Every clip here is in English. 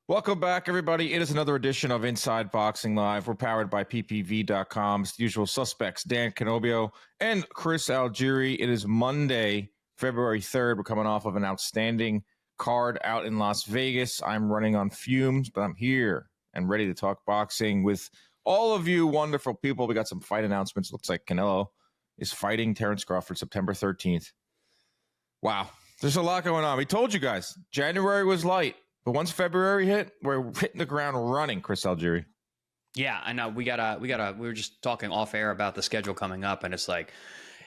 Welcome back, everybody. It is another edition of Inside Boxing Live. We're powered by ppv.com. It's the usual suspects, Dan Canobio and Chris Algieri. It is Monday, February 3rd. We're coming off of an outstanding card out in Las Vegas. I'm running on fumes, but I'm here and ready to talk boxing with all of you wonderful people. We got some fight announcements. Looks like Canelo is fighting Terence Crawford September 13th. Wow. There's a lot going on. We told you guys, January was light. But once February hit, we're hitting the ground running, Chris Algieri. Yeah, I know. We were just talking off air about the schedule coming up, and it's like,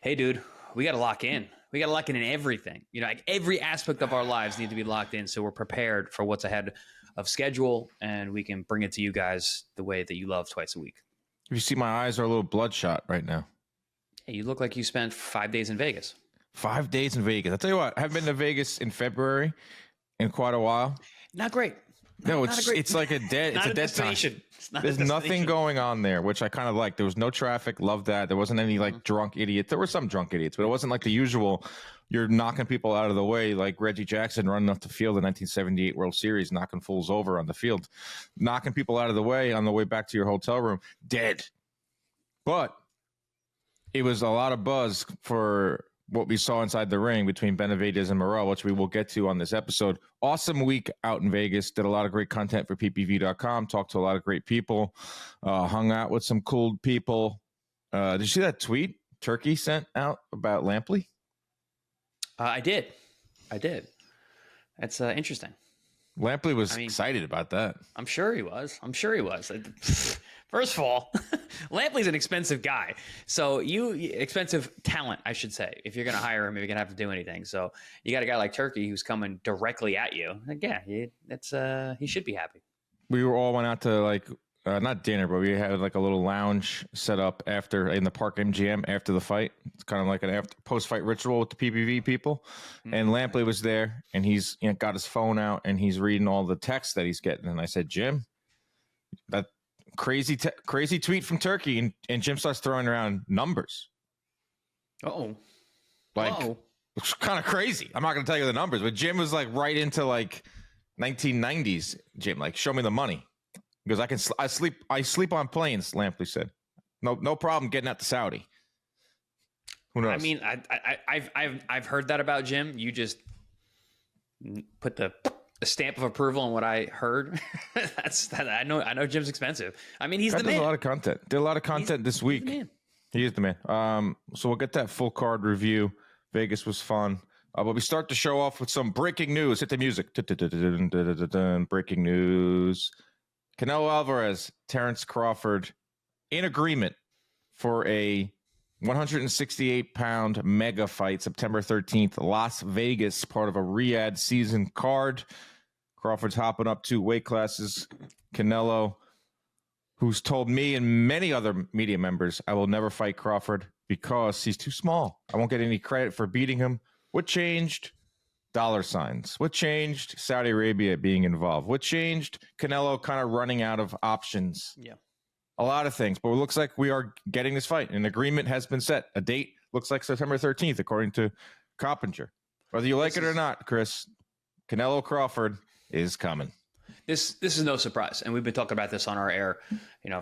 hey, dude, we got to lock in. We got to lock in everything. You know, like every aspect of our lives need to be locked in, so we're prepared for what's ahead of schedule, and we can bring it to you guys the way that you love twice a week. You see, my eyes are a little bloodshot right now. Hey, you look like you spent 5 days in Vegas. 5 days in Vegas. I'll tell you what, I haven't been to Vegas in February in quite a while. Not great. No, it's like a dead time. There's nothing going on there, which I kind of like. There was no traffic. Loved that. There wasn't any like drunk idiots. There were some drunk idiots, but it wasn't like the usual. You're knocking people out of the way, like Reggie Jackson running off the field in 1978 World Series, knocking fools over on the field, knocking people out of the way on the way back to your hotel room, dead. But it was a lot of buzz for what we saw inside the ring between Benavidez and Morrell, which we will get to on this episode. Awesome week out in Vegas. Did a lot of great content for ppv.com. Talked to a lot of great people. Hung out with some cool people. Did you see that tweet Turkey sent out about Lampley? I did. That's interesting. Lampley was excited about that. I'm sure he was. First of all, Lampley's an expensive guy. So expensive talent, I should say. If you're going to hire him, you're going to have to do anything. So you got a guy like Turkey who's coming directly at you. Like, yeah, he should be happy. We all went out to not dinner, but we had like a little lounge set up in the Park MGM after the fight. It's kind of like an post-fight ritual with the PPV people. Mm-hmm. And Lampley was there, and he's got his phone out, and he's reading all the texts that he's getting. And I said, Jim, that crazy tweet from Turkey, and Jim starts throwing around numbers. It's kind of crazy. I'm not going to tell you the numbers, but Jim was like right into like 1990s. Jim, like, show me the money. Because I sleep on planes, Lampley said. No problem getting out to Saudi. Who knows? I mean, I've heard that about Jim. You just put the stamp of approval on what I heard. I know Jim's expensive. I mean, he's the man. Did a lot of content. Did a lot of content this week. He is the man. So we'll get that full card review. Vegas was fun. But we start the show off with some breaking news. Hit the music. Breaking news. Canelo Alvarez, Terence Crawford in agreement for a 168-pound mega fight September 13th, Las Vegas, part of a Riyadh season card. Crawford's hopping up 2 weight classes. Canelo, who's told me and many other media members, I will never fight Crawford because he's too small. I won't get any credit for beating him. What changed? Dollar signs. What changed? Saudi Arabia being involved. What changed? Canelo kind of running out of options. Yeah. A lot of things. But it looks like we are getting this fight. An agreement has been set. A date looks like September 13th, according to Coppinger. Whether you like it or not, Chris, Canelo Crawford is coming. This is no surprise, and we've been talking about this on our air,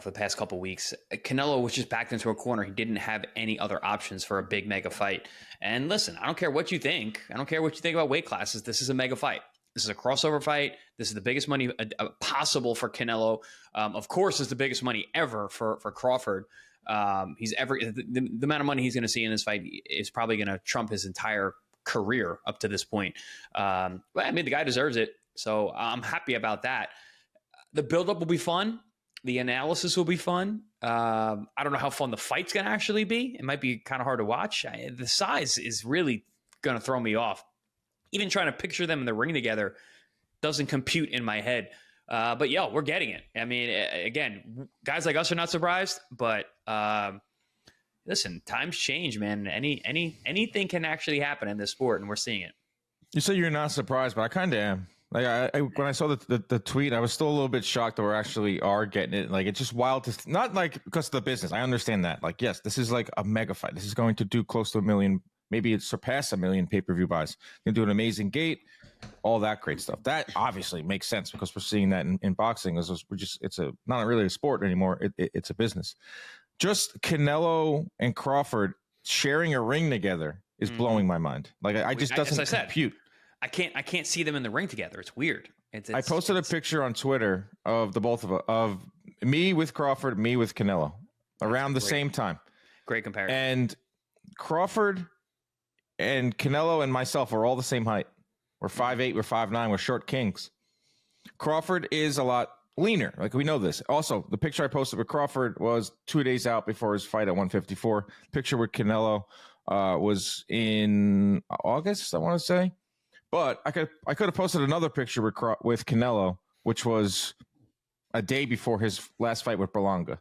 for the past couple of weeks. Canelo was just backed into a corner. He didn't have any other options for a big mega fight. And listen, I don't care what you think. I don't care what you think about weight classes. This is a mega fight. This is a crossover fight. This is the biggest money possible for Canelo. Of course, it's the biggest money ever for Crawford. The amount of money he's going to see in this fight is probably going to trump his entire career up to this point. But I mean, the guy deserves it. So I'm happy about that. The buildup will be fun. The analysis will be fun. I don't know how fun the fight's going to actually be. It might be kind of hard to watch. The size is really going to throw me off. Even trying to picture them in the ring together doesn't compute in my head. But we're getting it. I mean, again, guys like us are not surprised. But listen, times change, man. Anything can actually happen in this sport, and we're seeing it. You say you're not surprised, but I kind of am. Like when I saw the tweet, I was still a little bit shocked that we actually are getting it. Like, it's just wild to not like because of the business. I understand that. Like, yes, this is like a mega fight. This is going to do close to 1 million, maybe it surpass 1 million pay-per-view buys. Going to do an amazing gate. all that great stuff. That obviously makes sense because we're seeing that in boxing. It's not really a sport anymore. It's a business. Just Canelo and Crawford sharing a ring together is blowing my mind. Like I just doesn't compute. I can't see them in the ring together. It's weird. I posted a picture on Twitter of the both of me with Crawford, me with Canelo around the same time. Great comparison. And Crawford and Canelo and myself are all the same height. We're 5'8", we're 5'9", we're short kings. Crawford is a lot leaner. Like, we know this. Also, the picture I posted with Crawford was 2 days out before his fight at 154. Picture with Canelo was in August, I want to say. But I could have posted another picture with Canelo, which was a day before his last fight with Berlanga.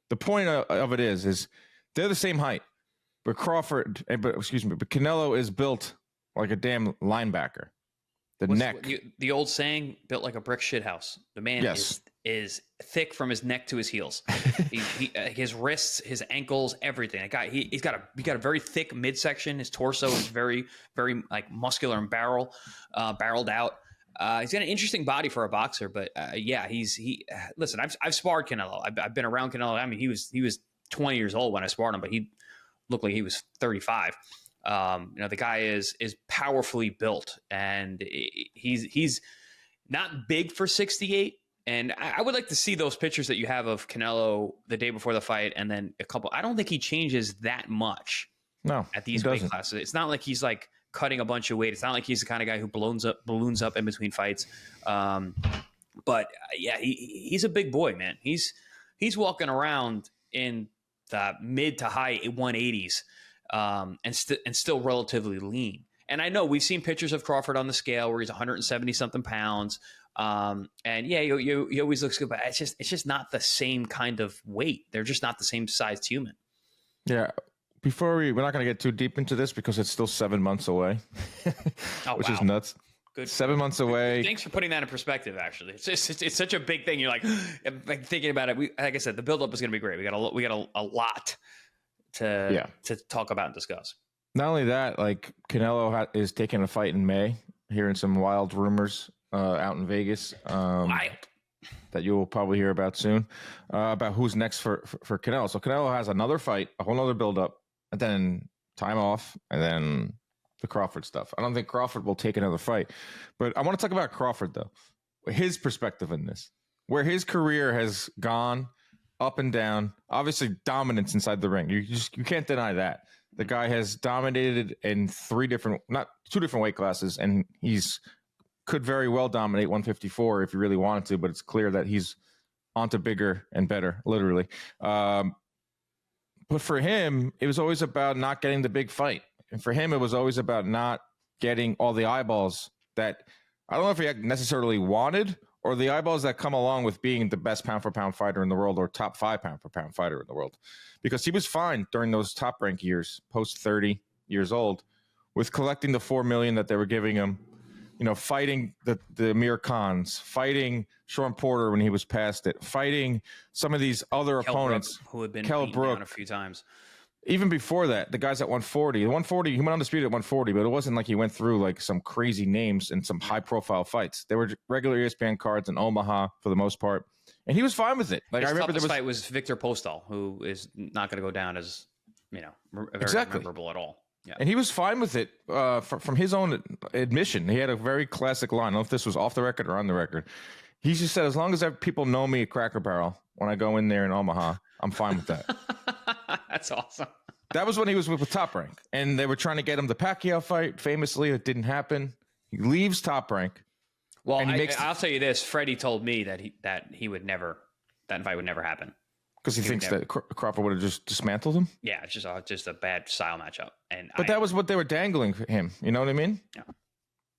The point of it is they're the same height, but Canelo is built like a damn linebacker. The old saying, built like a brick shithouse. The man is thick from his neck to his heels. His wrists, his ankles, everything. He's got a very thick midsection. His torso is very, very like muscular and barreled out. He's got an interesting body for a boxer, but listen, I've sparred Canelo. I've been around Canelo. I mean, he was 20 years old when I sparred him, but he looked like he was 35. The guy is powerfully built, and he's not big for 68. And I would like to see those pictures that you have of Canelo the day before the fight, and then a couple. I don't think he changes that much. No, at these weight classes, it's not like he's like cutting a bunch of weight. It's not like he's the kind of guy who balloons up in between fights. But he's a big boy, man. He's walking around in the mid to high 180s. And still relatively lean. And I know we've seen pictures of Crawford on the scale where he's 170 something pounds. He always looks good, but it's just not the same kind of weight. They're just not the same sized human. Yeah. We're not going to get too deep into this because it's still 7 months away, which is nuts. Good. 7 months away. Thanks for putting that in perspective. Actually, it's such a big thing. You're like thinking about it. Like I said, the buildup is going to be great. We got a lot to talk about and discuss. Not only that, like Canelo is taking a fight in May. Hearing some wild rumors out in Vegas that you will probably hear about soon about who's next for Canelo. So Canelo has another fight, a whole other buildup, and then time off, and then the Crawford stuff. I don't think Crawford will take another fight, but I want to talk about Crawford though, his perspective in this, where his career has gone up and down. Obviously, dominance inside the ring. You can't deny that. The guy has dominated in two different weight classes, and could very well dominate 154 if he really wanted to. But it's clear that he's onto bigger and better, literally. But for him, it was always about not getting the big fight, and for him, it was always about not getting all the eyeballs that I don't know if he necessarily wanted, or the eyeballs that come along with being the best pound-for-pound fighter in the world or top 5 pound-for-pound fighter in the world. Because he was fine during those top-rank years, post-30 years old, with collecting the $4 million that they were giving him, fighting the Amir Khans, fighting Sean Porter when he was past it, fighting some of these other opponents. Who had been beaten down a few times. Even before that, the guys at 140. The 140, he went undisputed at 140, but it wasn't like he went through like some crazy names and some high-profile fights. They were regular ESPN cards in Omaha for the most part, and he was fine with it. Like his toughest fight was Victor Postol, who is not going to go down as very memorable at all. Yeah. And he was fine with it from his own admission. He had a very classic line. I don't know if this was off the record or on the record. He just said, as long as people know me at Cracker Barrel when I go in there in Omaha, I'm fine with that. That's awesome. That was when he was with Top Rank, and they were trying to get him the Pacquiao fight. Famously, it didn't happen. He leaves Top Rank. Well, I'll tell you this: Freddie told me that that fight would never happen because he thinks that Crawford would have just dismantled him. Yeah, it's just a bad style matchup. But that was what they were dangling for him. You know what I mean? Yeah.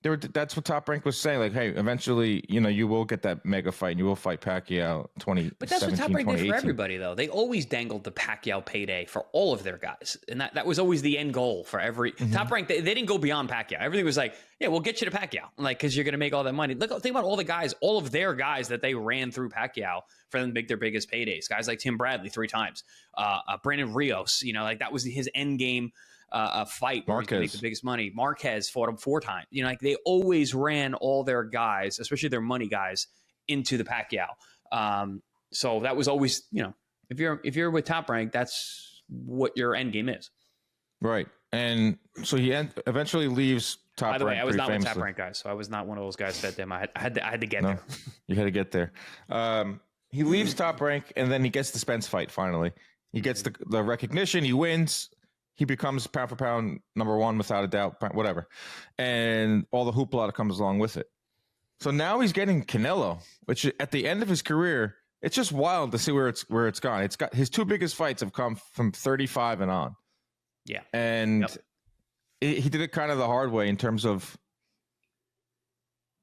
That's what Top Rank was saying. Like, hey, eventually, you will get that mega fight and you will fight Pacquiao 2017, But that's what Top Rank did for everybody, though. They always dangled the Pacquiao payday for all of their guys. And that was always the end goal for every Top Rank. They didn't go beyond Pacquiao. Everything was like, yeah, we'll get you to Pacquiao. Like, because you're going to make all that money. Think about all the guys, all of their guys that they ran through Pacquiao for them to make their biggest paydays. Guys like Tim Bradley 3 times. Brandon Rios, that was his end game. a fight where he's going to make the biggest money. Marquez fought him 4 times. You know, like they always ran all their guys, especially their money guys, into the Pacquiao. So that was always, you know, if you're with Top Rank, that's what your end game is. Right. And so he eventually leaves Top Rank. By the way, I was not with Top Rank guys, so I was not one of those guys that them. I had to get there. You had to get there. He leaves Top Rank, and then he gets the Spence fight finally. He gets the recognition. He wins. He becomes pound for pound #1 without a doubt, whatever. And all the hoopla that comes along with it. So now he's getting Canelo, which at the end of his career, it's just wild to see where it's gone. It's got his 2 biggest fights have come from 35 and on. Yeah. And he did it kind of the hard way in terms of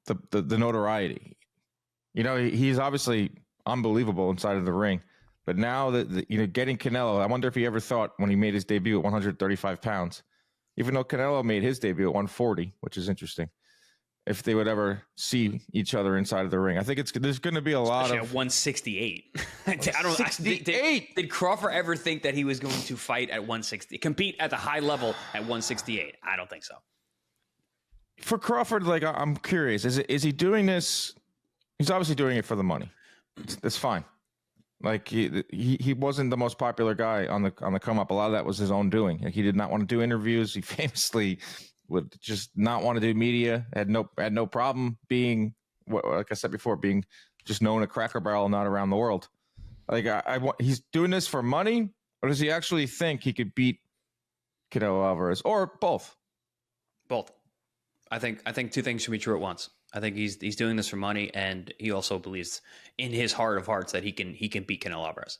the notoriety. You know, he's obviously unbelievable inside of the ring. But now that you know, getting Canelo, I wonder if he ever thought when he made his debut at 135 pounds, even though Canelo made his debut at 140, which is interesting, if they would ever see each other inside of the ring. I think there's going to be a lot of 168. 168. Did Crawford ever think that he was going to fight at 160, compete at the high level at 168? I don't think so. For Crawford, like, I'm curious, is he doing this? He's obviously doing it for the money. It's fine. Like he wasn't the most popular guy on the come up. A lot of that was his own doing. Like, he did not want to do interviews. He famously would just not want to do media. Had no problem being, like I said before, being just known at Cracker Barrel, not around the world. Like he's doing this for money, or does he actually think he could beat Canelo Alvarez, or both? Both. I think 2 things should be true at once. I think he's doing this for money, and he also believes in his heart of hearts that he can beat Canelo Alvarez,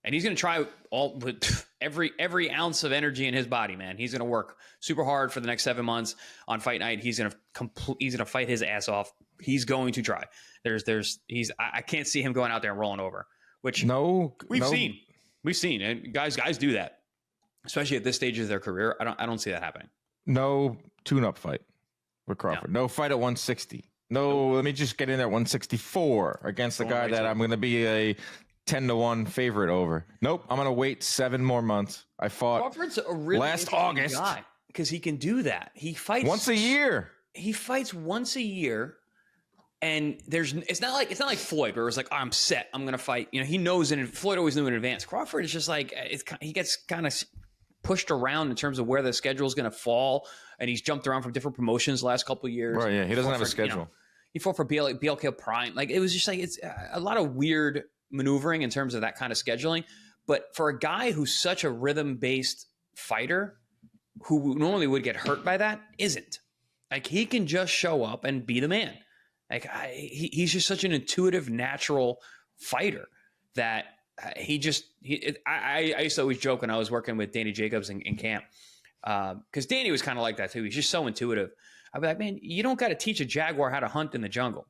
and he's going to try with every ounce of energy in his body. Man, he's going to work super hard for the next 7 months. On fight night, he's going to fight his ass off. He's going to try. I can't see him going out there and rolling over. Which we've seen, and guys do that, especially at this stage of their career. I don't see that happening. No tune-up fight with Crawford. No fight at 160. No, let me just get in there at 164 against the guy that I'm going to be a 10-1 favorite over. Nope, I'm going to wait 7 more months. I fought Crawford's a really last August guy because he can do that. He fights once a year. He fights once a year, and it's not like Floyd where it's like, oh, I'm set, I'm going to fight. You know, he knows, and Floyd always knew in advance. Crawford is just like he gets kind of pushed around in terms of where the schedule is going to fall, and he's jumped around from different promotions the last couple of years. Right, yeah, he doesn't have a schedule. You know, he fought for BLK Prime. Like, it was just like, it's a lot of weird maneuvering in terms of that kind of scheduling. But for a guy who's such a rhythm-based fighter, who normally would get hurt by that, isn't. Like, he can just show up and be the man. Like, he's just such an intuitive, natural fighter that I used to always joke when I was working with Danny Jacobs in camp, because Danny was kind of like that too. He's just so intuitive. I'd be like, man, you don't got to teach a jaguar how to hunt in the jungle.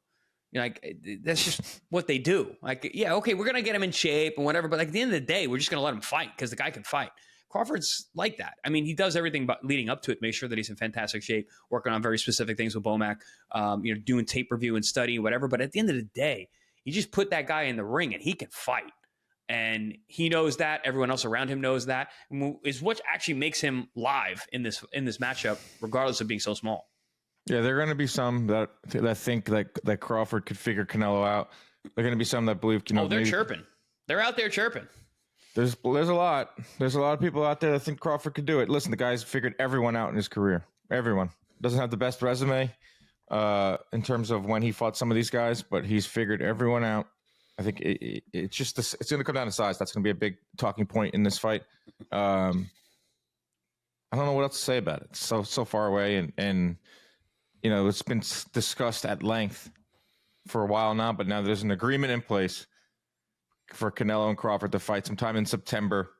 You're like, that's just what they do. Like, yeah, okay, we're gonna get him in shape and whatever, but like, at the end of the day, we're just gonna let him fight because the guy can fight. Crawford's like that. I mean, he does everything but leading up to it, make sure that he's in fantastic shape, working on very specific things with Bomac, doing tape review and study, whatever. But at the end of the day, you just put that guy in the ring and he can fight. And he knows that. Everyone else around him knows that. Is what actually makes him live in this matchup, regardless of being so small. Yeah, there are going to be some that think that Crawford could figure Canelo out. There are going to be some that believe, they're chirping. They're out there chirping. There's a lot. There's a lot of people out there that think Crawford could do it. Listen, the guy's figured everyone out in his career. Everyone. Doesn't have the best resume in terms of when he fought some of these guys, but he's figured everyone out. I think it's just it's going to come down to size. That's going to be a big talking point in this fight. I don't know what else to say about it. It's so far away, and it's been discussed at length for a while now. But now there's an agreement in place for Canelo and Crawford to fight sometime in September.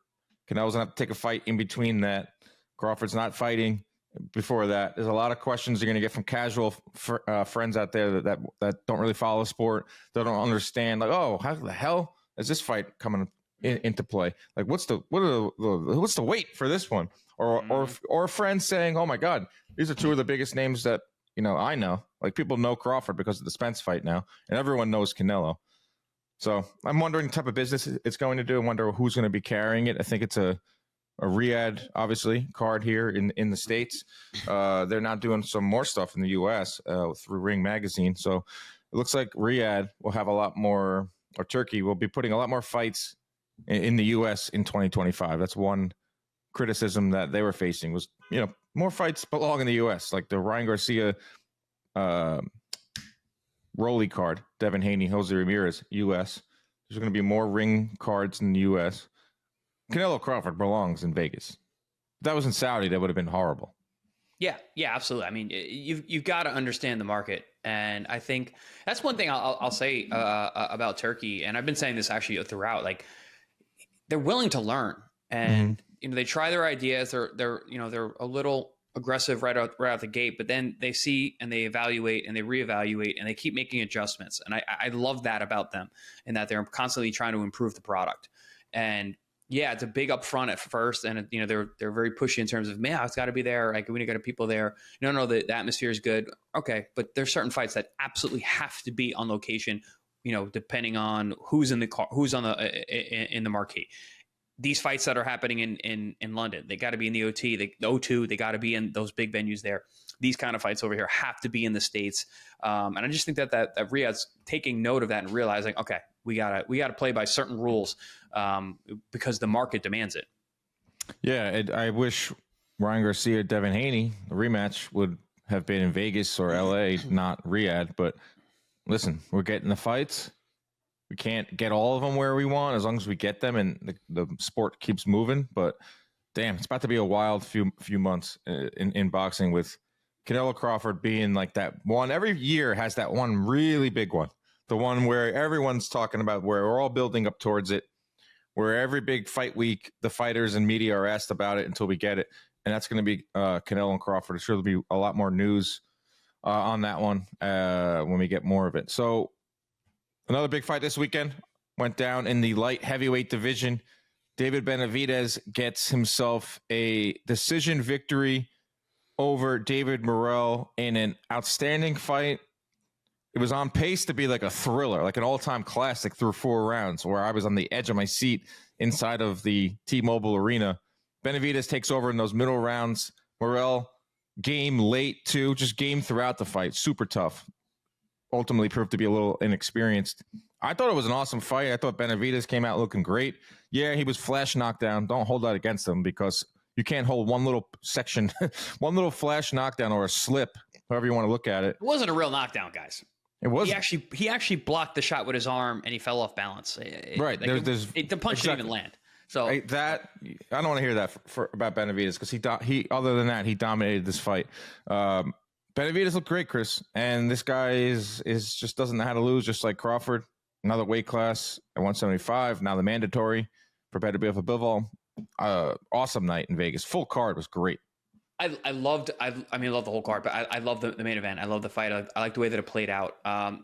Canelo's going to have to take a fight in between that. Crawford's not fighting before that. There's a lot of questions you're going to get from casual friends out there that don't really follow sport. They don't understand, like, oh, how the hell is this fight coming into play? Like, what's the weight for this one? Or friends saying, oh my God, these are 2 of the biggest names that I know. Like, people know Crawford because of the Spence fight now, and everyone knows Canelo. So I'm wondering the type of business it's going to do. I wonder who's going to be carrying it. I think it's a a Riyadh, obviously, card here in the States. They're now doing some more stuff in the U.S. Through Ring Magazine. So it looks like Riyadh will have a lot more, or Turkey will be putting a lot more fights in the U.S. in 2025. That's one criticism that they were facing was, more fights belong in the U.S. Like the Ryan Garcia Rolly card, Devin Haney, Jose Ramirez, U.S. There's going to be more ring cards in the U.S. Canelo Crawford belongs in Vegas. If that was in Saudi, that would have been horrible. Yeah, absolutely. I mean, you've got to understand the market, and I think that's one thing I'll say about Turkey. And I've been saying this actually throughout. Like, they're willing to learn, and they try their ideas. They're a little aggressive right out the gate, but then they see and they evaluate and they reevaluate and they keep making adjustments. And I love that about them, and that they're constantly trying to improve the product. And yeah, it's a big upfront at first, and they're very pushy in terms of, man, it's got to be there. Like, we got to people there. No, the atmosphere is good. Okay, but there's certain fights that absolutely have to be on location. Depending on who's in the car, who's on in the marquee. These fights that are happening in London, they got to be in the OT, the O2. They got to be in those big venues there. These kind of fights over here have to be in the States. And I just think that Riyadh's taking note of that and realizing, okay, we gotta play by certain rules because the market demands it. Yeah, I wish Ryan Garcia, Devin Haney, the rematch would have been in Vegas or LA, not Riyadh. But listen, we're getting the fights. We can't get all of them where we want as long as we get them and the sport keeps moving. But damn, it's about to be a wild few months in boxing, with Canelo Crawford being like that one. Every year has that one really big one. The one where everyone's talking about, where we're all building up towards it, where every big fight week, the fighters and media are asked about it until we get it. And that's going to be Canelo and Crawford. It's sure there'll be a lot more news on that one when we get more of it. So another big fight this weekend went down in the light heavyweight division. David Benavidez gets himself a decision victory over David Morrell in an outstanding fight. It was on pace to be like a thriller, like an all-time classic through 4 rounds, where I was on the edge of my seat inside of the T-Mobile Arena. Benavidez takes over in those middle rounds. Morrell game late too, just game throughout the fight. Super tough. Ultimately proved to be a little inexperienced. I thought it was an awesome fight. I thought Benavidez came out looking great. Yeah, he was flash knockdown. Don't hold that against him, because you can't hold one little section, one little flash knockdown or a slip, however you want to look at it. It wasn't a real knockdown, guys. It was. He actually blocked the shot with his arm, and he fell off balance. Right. Like the punch didn't even land. So I don't want to hear that about Benavidez, because he other than that, he dominated this fight. Benavidez looked great, Chris, and this guy is just doesn't know how to lose, just like Crawford. Another weight class at 175, now the mandatory for Beterbiev-Dmitry Bivol. Awesome night in Vegas. Full card was great. I loved the whole card, but I love the main event. I love the fight. I like the way that it played out.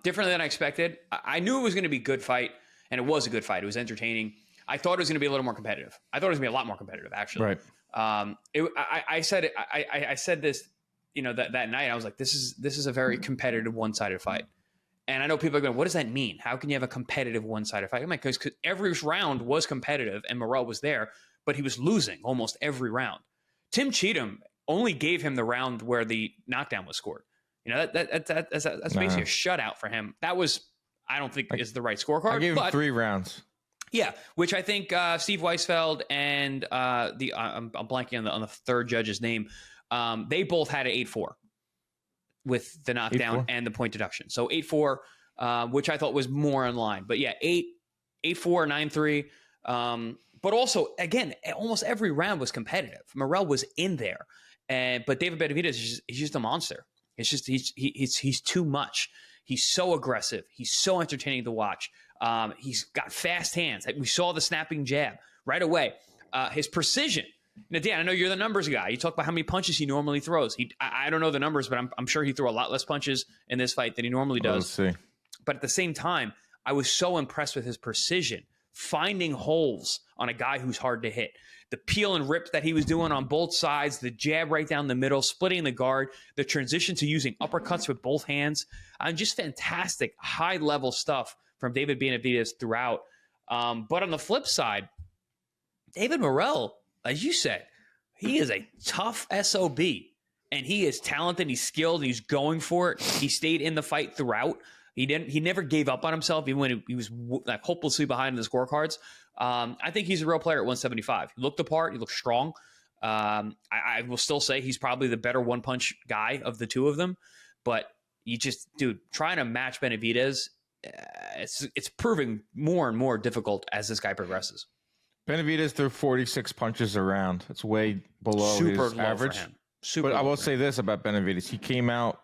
Different than I expected. I knew it was going to be a good fight, and it was a good fight. It was entertaining. I thought it was going to be a little more competitive. I thought it was going to be a lot more competitive, actually. Right. I said it. I said this, that night. I was like, this is a very competitive one-sided fight. And I know people are going, what does that mean? How can you have a competitive one-sided fight? I'm like, because every round was competitive, and Morrell was there, but he was losing almost every round. Tim Cheatham only gave him the round where the knockdown was scored. That's basically a shutout for him. That was, I don't think, is the right scorecard. I gave him 3 rounds. Yeah, which I think Steve Weisfeld and I'm blanking on the third judge's name. They both had an 8-4 with the knockdown 8-4. And the point deduction. So 8-4, which I thought was more in line. But yeah, 8-4, 9-3. But also, again, almost every round was competitive. Morrell was in there, but David Benavidez is just a monster. It's just he's too much. He's so aggressive. He's so entertaining to watch. He's got fast hands. We saw the snapping jab right away. His precision. Now, Dan, I know you're the numbers guy. You talk about how many punches he normally throws. I don't know the numbers, but I'm sure he threw a lot less punches in this fight than he normally does. Let's see. But at the same time, I was so impressed with his precision, finding holes on a guy who's hard to hit. The peel and rip that he was doing on both sides, the jab right down the middle, splitting the guard, the transition to using uppercuts with both hands. Just fantastic, high-level stuff from David Benavidez throughout. But on the flip side, David Morrell, as you said, he is a tough SOB, and he is talented. He's skilled. And he's going for it. He stayed in the fight throughout. He never gave up on himself, even when he was like hopelessly behind in the scorecards. I think he's a real player at 175. He looked the part. He looked strong. I will still say he's probably the better one-punch guy of the two of them. But trying to match Benavidez, it's proving more and more difficult as this guy progresses. Benavidez threw 46 punches around. It's way below his average. But I will say this about Benavidez: he came out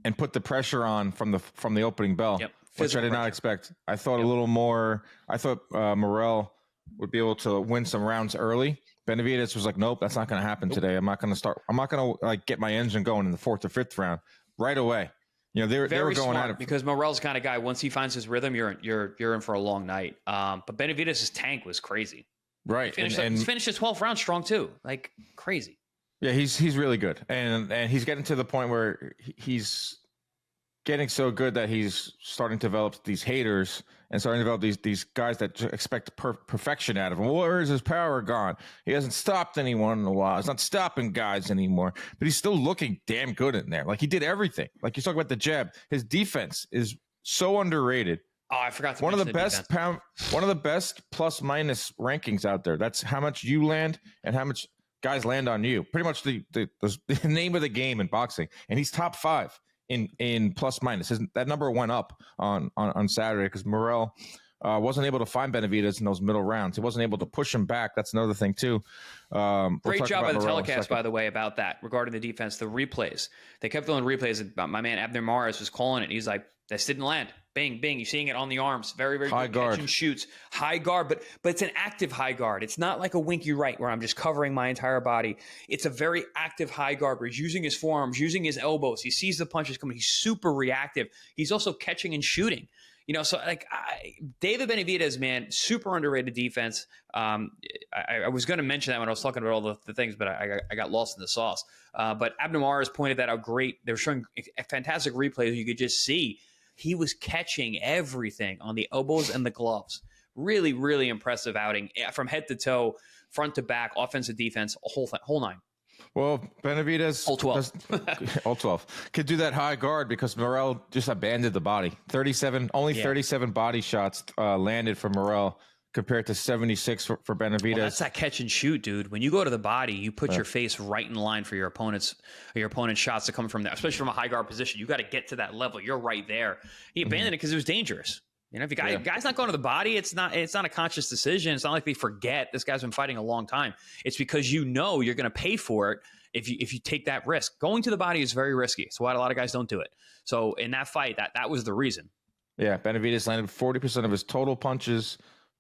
and put the pressure on from the opening bell, which I did not expect. I thought a little more. I thought Morrell would be able to win some rounds early. Benavidez was like, nope, that's not going to happen today. I'm not going to start. I'm not going to get my engine going in the 4th or 5th round right away. They were going at it because Morrell's the kind of guy. Once he finds his rhythm, you're in for a long night. But Benavidez's tank was crazy. Right, he finished his 12th round strong too, like crazy. Yeah, he's really good, and he's getting to the point where he's getting so good that he's starting to develop these haters and starting to develop these guys that expect perfection out of him. Where is his power gone? He hasn't stopped anyone in a while. He's not stopping guys anymore, but he's still looking damn good in there. Like, he did everything. Like, you talk about the jab. His defense is so underrated. Oh, I forgot to one mention of the best plus minus rankings out there. That's how much you land and how much guys land on you. Pretty much the name of the game in boxing. And he's top 5 in plus minus. That number went up on Saturday because Morrell wasn't able to find Benavidez in those middle rounds. He wasn't able to push him back. That's another thing too. Great job by the telecast, by the way, about that regarding the defense. The replays, they kept doing replays. My man Abner Maris was calling it. He's like, this didn't land. Bing, bing. You're seeing it on the arms. Very, very high good guard. Catch and shoots. High guard, but it's an active high guard. It's not like a winky right where I'm just covering my entire body. It's a very active high guard where he's using his forearms, using his elbows. He sees the punches coming. He's super reactive. He's also catching and shooting. So like David Benavidez, man, super underrated defense. I was going to mention that when I was talking about all the things, but I got lost in the sauce. But Abner Maris pointed that out great. They were showing fantastic replays. You could just see he was catching everything on the elbows and the gloves. Really, really impressive outing from head to toe, front to back, offensive, defense, whole nine. Well, Benavidez, all 12, could do that high guard because Morrell just abandoned the body. 37 body shots landed for Morrell compared to 76 for Benavidez. Well, that's that catch and shoot, dude. When you go to the body, you put your face right in line for your opponent's shots to come from there, especially from a high guard position. You got to get to that level. You're right there. He abandoned it because it was dangerous. If the guy's not going to the body, it's not a conscious decision. It's not like they forget this guy's been fighting a long time. It's because you're going to pay for it if you take that risk. Going to the body is very risky. That's why a lot of guys don't do it. So in that fight, that was the reason. Yeah, Benavidez landed 40% of his total punches,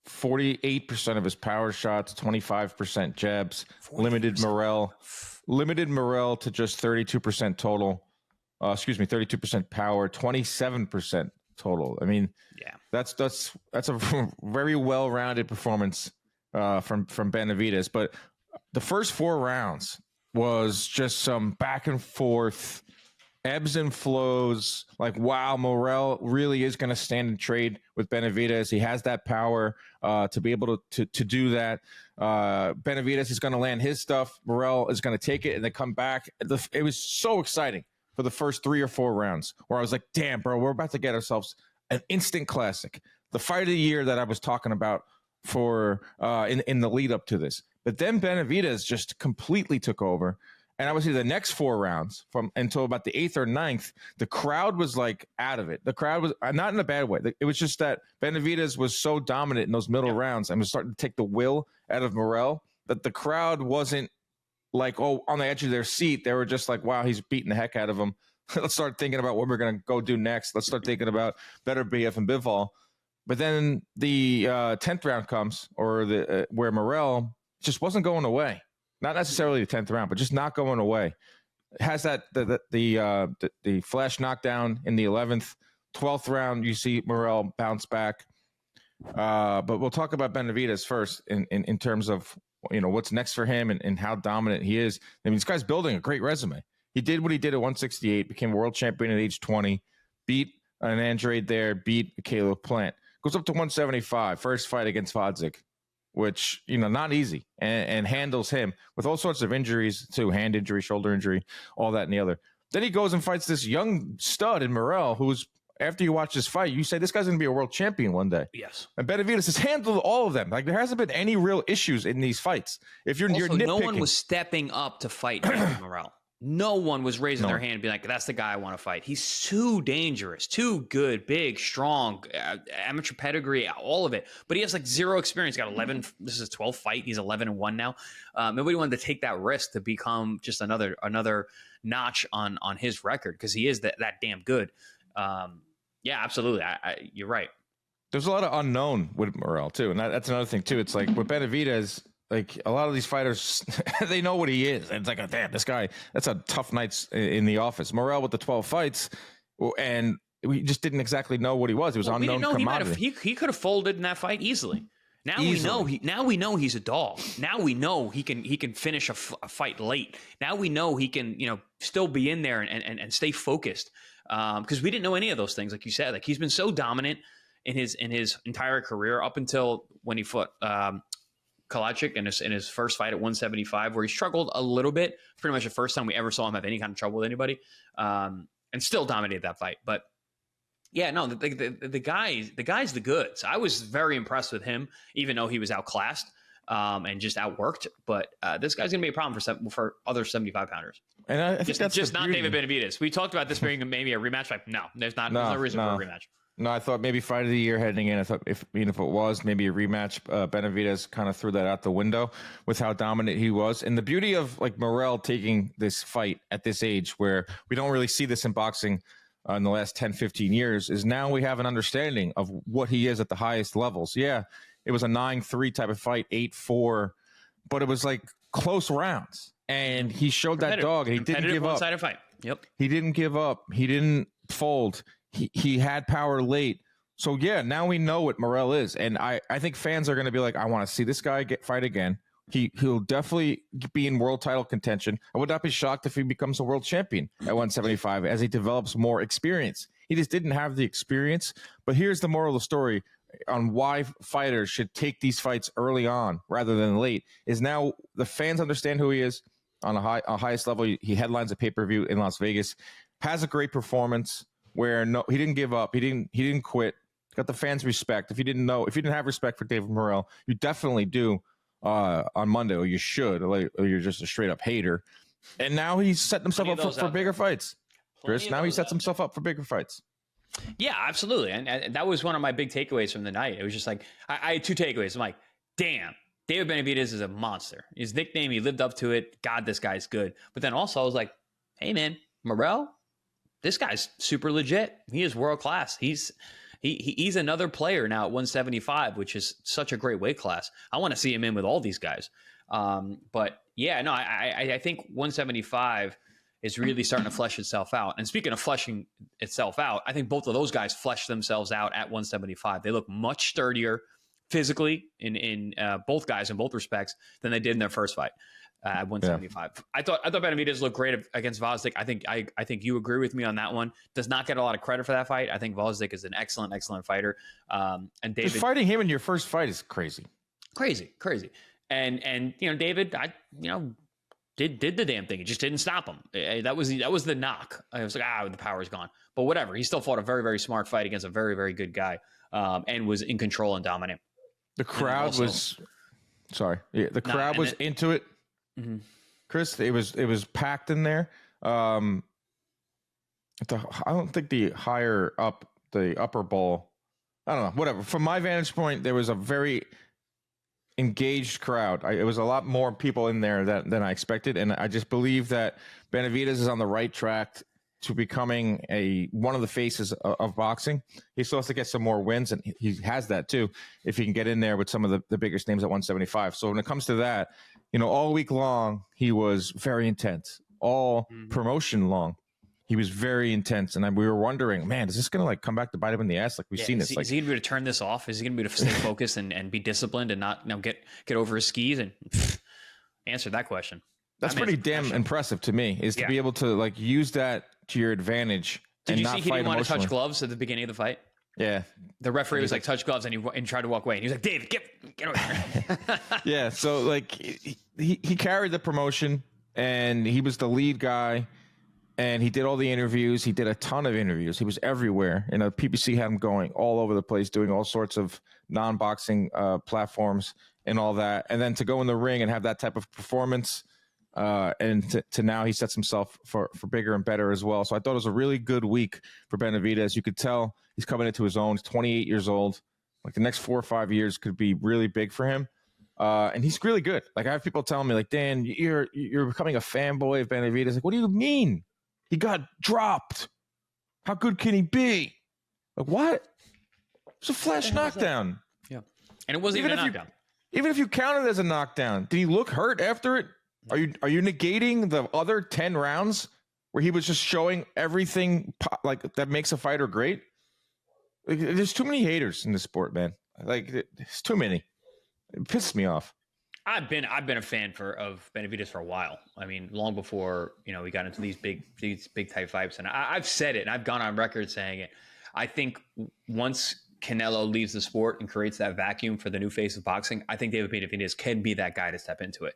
48% of his power shots, 25% jabs. 40%. Limited Morrell to just 32% total. 32% power, 27% total. I mean, that's a very well-rounded performance from Benavidez. But the first 4 rounds was just some back and forth, ebbs and flows. Like, wow, Morrell really is going to stand and trade with Benavidez. He has that power to be able to do that. Benavidez is going to land his stuff. Morrell is going to take it and then come back. It was so exciting for the first 3 or 4 rounds where I was like, damn, bro, we're about to get ourselves an instant classic, the fight of the year that I was talking about for in the lead up to this. But then Benavidez just completely took over. And I would say the next 4 rounds until about the 8th or 9th, the crowd was like out of it. The crowd was not in a bad way. It was just that Benavidez was so dominant in those middle rounds and was starting to take the will out of Morrell that the crowd wasn't like, oh, on the edge of their seat. They were just like, wow, he's beating the heck out of him. Let's start thinking about what we're going to go do next. Let's start thinking about Beterbiev and Bivol. But then the 10th round comes, or where Morrell just wasn't going away. Not necessarily the 10th round, but just not going away. It has that the flash knockdown in the 11th, 12th round. You see Morrell bounce back. But we'll talk about Benavidez first in terms of what's next for him and how dominant he is. I mean, this guy's building a great resume. He did what he did at 168, became world champion at age 20, beat an Andrade there, beat Caleb Plant. Goes up to 175, first fight against Fodzik. which, not easy, and handles him with all sorts of injuries too, hand injury, shoulder injury, all that and the other. Then he goes and fights this young stud in Morrell, who's, after you watch this fight, you say this guy's going to be a world champion one day. Yes. And Benavidez has handled all of them. Like, there hasn't been any real issues in these fights. If you're nitpicking, no one was stepping up to fight David Morrell. No one was raising their hand and being like, that's the guy I want to fight. He's too dangerous, too good, big, strong, amateur pedigree, all of it. But he has like zero experience. Got 11. This is his 12th fight. He's 11-1 now. Nobody wanted to take that risk to become just another notch on his record, because he is that damn good. Yeah, absolutely. You're right. There's a lot of unknown with Morrell too, and that's another thing too. It's like with Benavidez, like a lot of these fighters, they know what he is, and it's like, oh, damn, this guy, that's a tough nights in the office. Morrell with the 12 fights, and we just didn't exactly know what he was. It was unknown commodity. He could have folded in that fight easily. Now we know he's a dog. Now we know he can finish a fight late. Now we know he can still be in there and stay focused. Because we didn't know any of those things, like you said. Like, he's been so dominant in his entire career up until when he fought Kalachik in his first fight at 175, where he struggled a little bit. Pretty much the first time we ever saw him have any kind of trouble with anybody, and still dominated that fight. But yeah, no, the guy's the goods. I was very impressed with him, even though he was outclassed and just outworked. But this guy's gonna be a problem for other 75-pounders. And I think that's just not David Benavidez. We talked about this being maybe a rematch. Like, no, there's no reason for a rematch. No, I thought maybe fight of the year heading in. I thought if it was maybe a rematch, Benavidez kind of threw that out the window with how dominant he was. And the beauty of like Morrell taking this fight at this age, where we don't really see this in boxing in the last 10, 15 years, is now we have an understanding of what he is at the highest levels. Yeah, it was a 9-3 type of fight, 8-4, but it was like close rounds. And he showed that dog, and he didn't give up. One-sided fight. Yep. He didn't give up. He didn't fold. He had power late. So yeah, now we know what Morrell is, and I think fans are going to be like, I want to see this guy fight again. He'll definitely be in world title contention. I would not be shocked if he becomes a world champion at 175 as he develops more experience. He just didn't have the experience. But here's the moral of the story on why fighters should take these fights early on rather than late, is now the fans understand who he is on a highest level. He headlines a pay-per-view in Las Vegas, has a great performance where he didn't give up. He didn't quit. Got the fans' respect. If you didn't have respect for David Morrell, you definitely do on Monday, or you should, or you're just a straight up hater. And now he's setting himself up for bigger fights. Chris, now he sets himself up for bigger fights. Yeah, absolutely. And that was one of my big takeaways from the night. It was just like, I had two takeaways. I'm like, damn, David Benavidez is a monster. His nickname, he lived up to it. God, this guy's good. But then also I was like, hey man, Morrell, this guy's super legit. He is world class. He's another player now at 175, which is such a great weight class. I want to see him in with all these guys. But yeah, no, I think 175 is really starting to flesh itself out. And speaking of fleshing itself out, I think both of those guys fleshed themselves out at 175. They look much sturdier physically in both guys in both respects than they did in their first fight at 175. Yeah. I thought Benavidez looked great against Gvozdyk. I think you agree with me on that one. Does not get a lot of credit for that fight. I think Gvozdyk is an excellent fighter. And David, just fighting him in your first fight is crazy. And David, did the damn thing. It just didn't stop him. That was the knock. I was like, the power's gone. But whatever. He still fought a very, very smart fight against a very, very good guy, and was in control and dominant. The crowd was into it. Mm-hmm. Chris, it was packed in there. I don't think the higher up, the upper bowl, I don't know, whatever. From my vantage point, there was a very engaged crowd. It was a lot more people in there than I expected, and I just believe that Benavidez is on the right track to becoming one of the faces of boxing. He still has to get some more wins, and he has that too, if he can get in there with some of the biggest names at 175. So when it comes to that, all week long, he was very intense. All promotion long, he was very intense. And we were wondering, man, is this going to come back to bite him in the ass? Like we've seen this. Is he going to be able to turn this off? Is he going to be able to stay focused and be disciplined and not get over his skis? And answer that question. That's pretty damn impressive to me, is to be able to use that to your advantage. Did you see he didn't want to touch gloves at the beginning of the fight? Yeah. The referee was like, touch gloves, and he tried to walk away. And he was like, David, get over here. Yeah. So like he carried the promotion, and he was the lead guy, and he did all the interviews. He did a ton of interviews. He was everywhere. You know, PBC had him going all over the place, doing all sorts of non-boxing platforms and all that. And then to go in the ring and have that type of performance, and to now he sets himself for bigger and better as well. So I thought it was a really good week for Benavidez. You could tell he's coming into his own. He's 28 years old. Like the next 4 or 5 years could be really big for him. And he's really good. Like I have people telling me like, Dan, you're becoming a fanboy of Benavidez. Like, what do you mean? He got dropped. How good can he be? Like what? It was a flash knockdown. Yeah. And it wasn't even a knockdown. Even if you count it as a knockdown, did he look hurt after it? Are you negating the other 10 rounds where he was just showing everything like that makes a fighter great? Like, there's too many haters in this sport, man. Like there's too many. It pisses me off. I've been a fan of Benavidez for a while. I mean, long before we got into these big type fights, and I've said it, and I've gone on record saying it. I think once Canelo leaves the sport and creates that vacuum for the new face of boxing, I think David Benavidez can be that guy to step into it.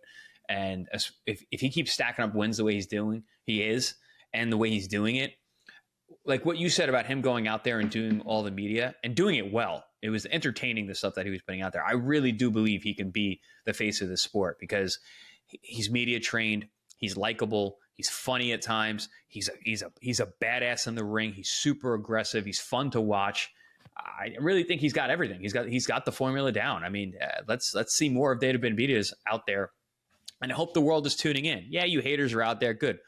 And if he keeps stacking up wins the way he is, and the way he's doing it, like what you said about him going out there and doing all the media and doing it well, it was entertaining, the stuff that he was putting out there. I really do believe he can be the face of the sport because he's media trained, he's likable, he's funny at times, he's a badass in the ring, he's super aggressive, he's fun to watch. I really think he's got everything. He's got the formula down. I mean, let's see more of David Benavidez out there. And I hope the world is tuning in. Yeah, you haters are out there. Good.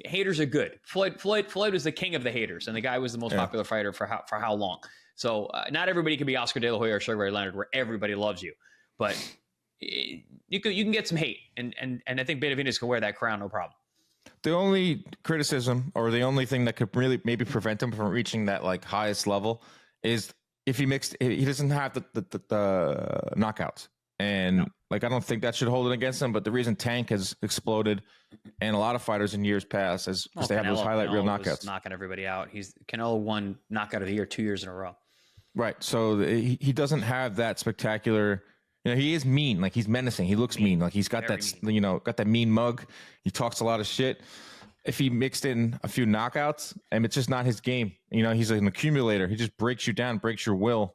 Haters are good. Floyd was the king of the haters, and the guy was the most popular fighter for how long? So not everybody can be Oscar De La Hoya or Sugar Ray Leonard, where everybody loves you. But you can get some hate, and I think Benavidez can wear that crown, no problem. The only criticism, or the only thing that could really maybe prevent him from reaching that like highest level, is if he doesn't have the knockouts. And like, I don't think that should hold it against him. But the reason Tank has exploded, and a lot of fighters in years past, is because they have those highlight reel knockouts. Knocking everybody out. Canelo won knockout of the year 2 years in a row. Right. So he doesn't have that spectacular. He is mean. Like, he's menacing. He looks mean. Like, he's got got that mean mug. He talks a lot of shit. If he mixed in a few knockouts, and it's just not his game. He's an accumulator. He just breaks you down, breaks your will.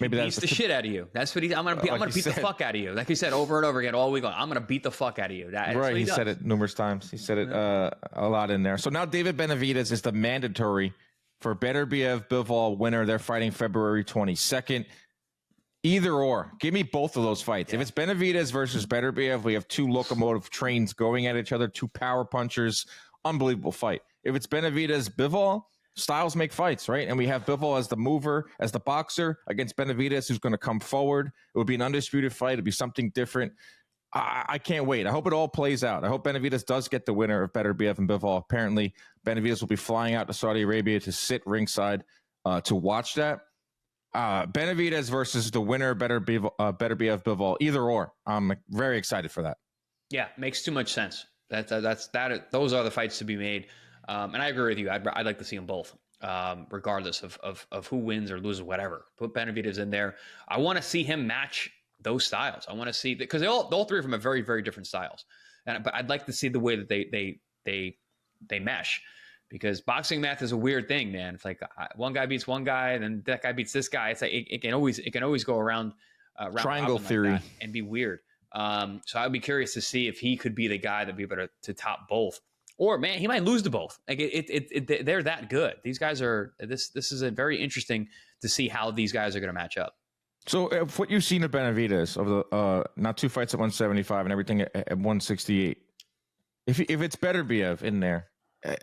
Maybe he beats the shit out of you. That's what I'm gonna beat the fuck out of you. Like he said over and over again all week long. I'm gonna beat the fuck out of you. Right. He said it numerous times. He said it a lot in there. So now David Benavidez is the mandatory for Beterbiev-Bivol winner. They're fighting February 22nd. Either or. Give me both of those fights. Yeah. If it's Benavidez versus Beterbiev, we have two locomotive trains going at each other, two power punchers. Unbelievable fight. If it's Benavidez-Bivol, styles make fights, right? And we have Bivol as the mover, as the boxer, against Benavidez, who's going to come forward. It would be an undisputed fight. It'd be something different. I can't wait. I hope it all plays out. I hope Benavidez does get the winner of Beterbiev and Bivol. Apparently, Benavidez will be flying out to Saudi Arabia to sit ringside to watch that. Benavidez versus the winner, Beterbiev, Bivol. Either or. I'm very excited for that. Yeah, makes too much sense. Those are the fights to be made. And I agree with you. I'd like to see them both, regardless of who wins or loses, whatever. Put Benavidez in there. I want to see him match those styles. I want to see because all three of them are very, very different styles. But I'd like to see the way that they mesh, because boxing math is a weird thing, man. It's like one guy beats one guy, and then that guy beats this guy. It's like it can always go around triangle theory like and be weird. So I'd be curious to see if he could be the guy that'd be able to top both. Or man, he might lose to both. Like they're that good. These guys are. This is a very interesting to see how these guys are going to match up. So, what you've seen of Benavidez over the now 2 fights at 175 and everything at 168, if it's Beterbiev in there,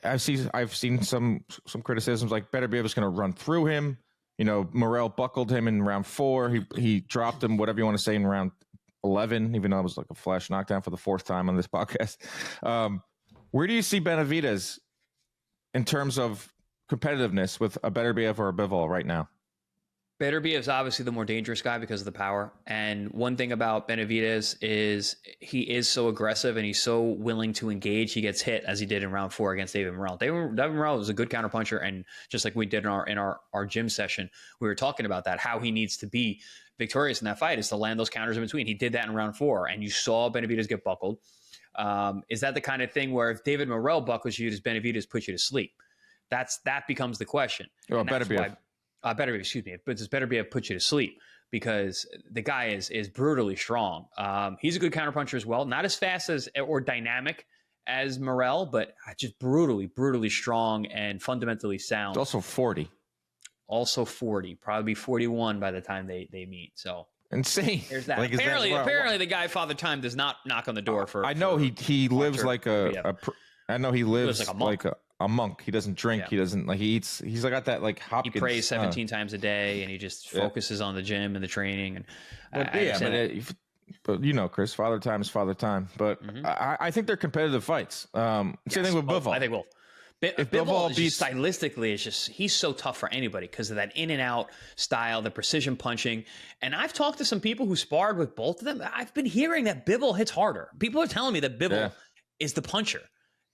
I've seen some criticisms like Beterbiev is going to run through him. Morrell buckled him in round 4. He dropped him, whatever you want to say, in round 11, even though it was like a flash knockdown for the 4th time on this podcast. Where do you see Benavidez in terms of competitiveness with a Beterbiev or a Bivol right now? Beterbiev is obviously the more dangerous guy because of the power. And one thing about Benavidez is he is so aggressive and he's so willing to engage. He gets hit as he did in round 4 against David Morrell. David Morrell was a good counterpuncher, and just like we did in our gym session, we were talking about that, how he needs to be victorious in that fight is to land those counters in between. He did that in round 4, and you saw Benavidez get buckled. Is that the kind of thing where if David Morrell buckles you, does Benavidez put you to sleep? That becomes the question. Well, Beterbiev. Beterbiev, excuse me, but does Beterbiev put you to sleep? Because the guy is brutally strong. He's a good counterpuncher as well. Not as fast as or dynamic as Morrell, but just brutally strong and fundamentally sound. It's also 40. Also 40, probably 41 by the time they meet. So insane. There's that. Like, apparently the guy Father Time does not knock on the door for. I know he lives like I know he lives like a monk. He doesn't drink. Yeah. He doesn't he eats. He's got that like Hopkins. He prays 17 times a day, and he just focuses on the gym and the training. And but you know, Chris, Father Time is Father Time. But I think they're competitive fights. Same thing with Bivol. I think if Bivol beats stylistically, it's just he's so tough for anybody because of that in and out style, the precision punching. And I've talked to some people who sparred with both of them. I've been hearing that Bivol hits harder. People are telling me that Bivol is the puncher.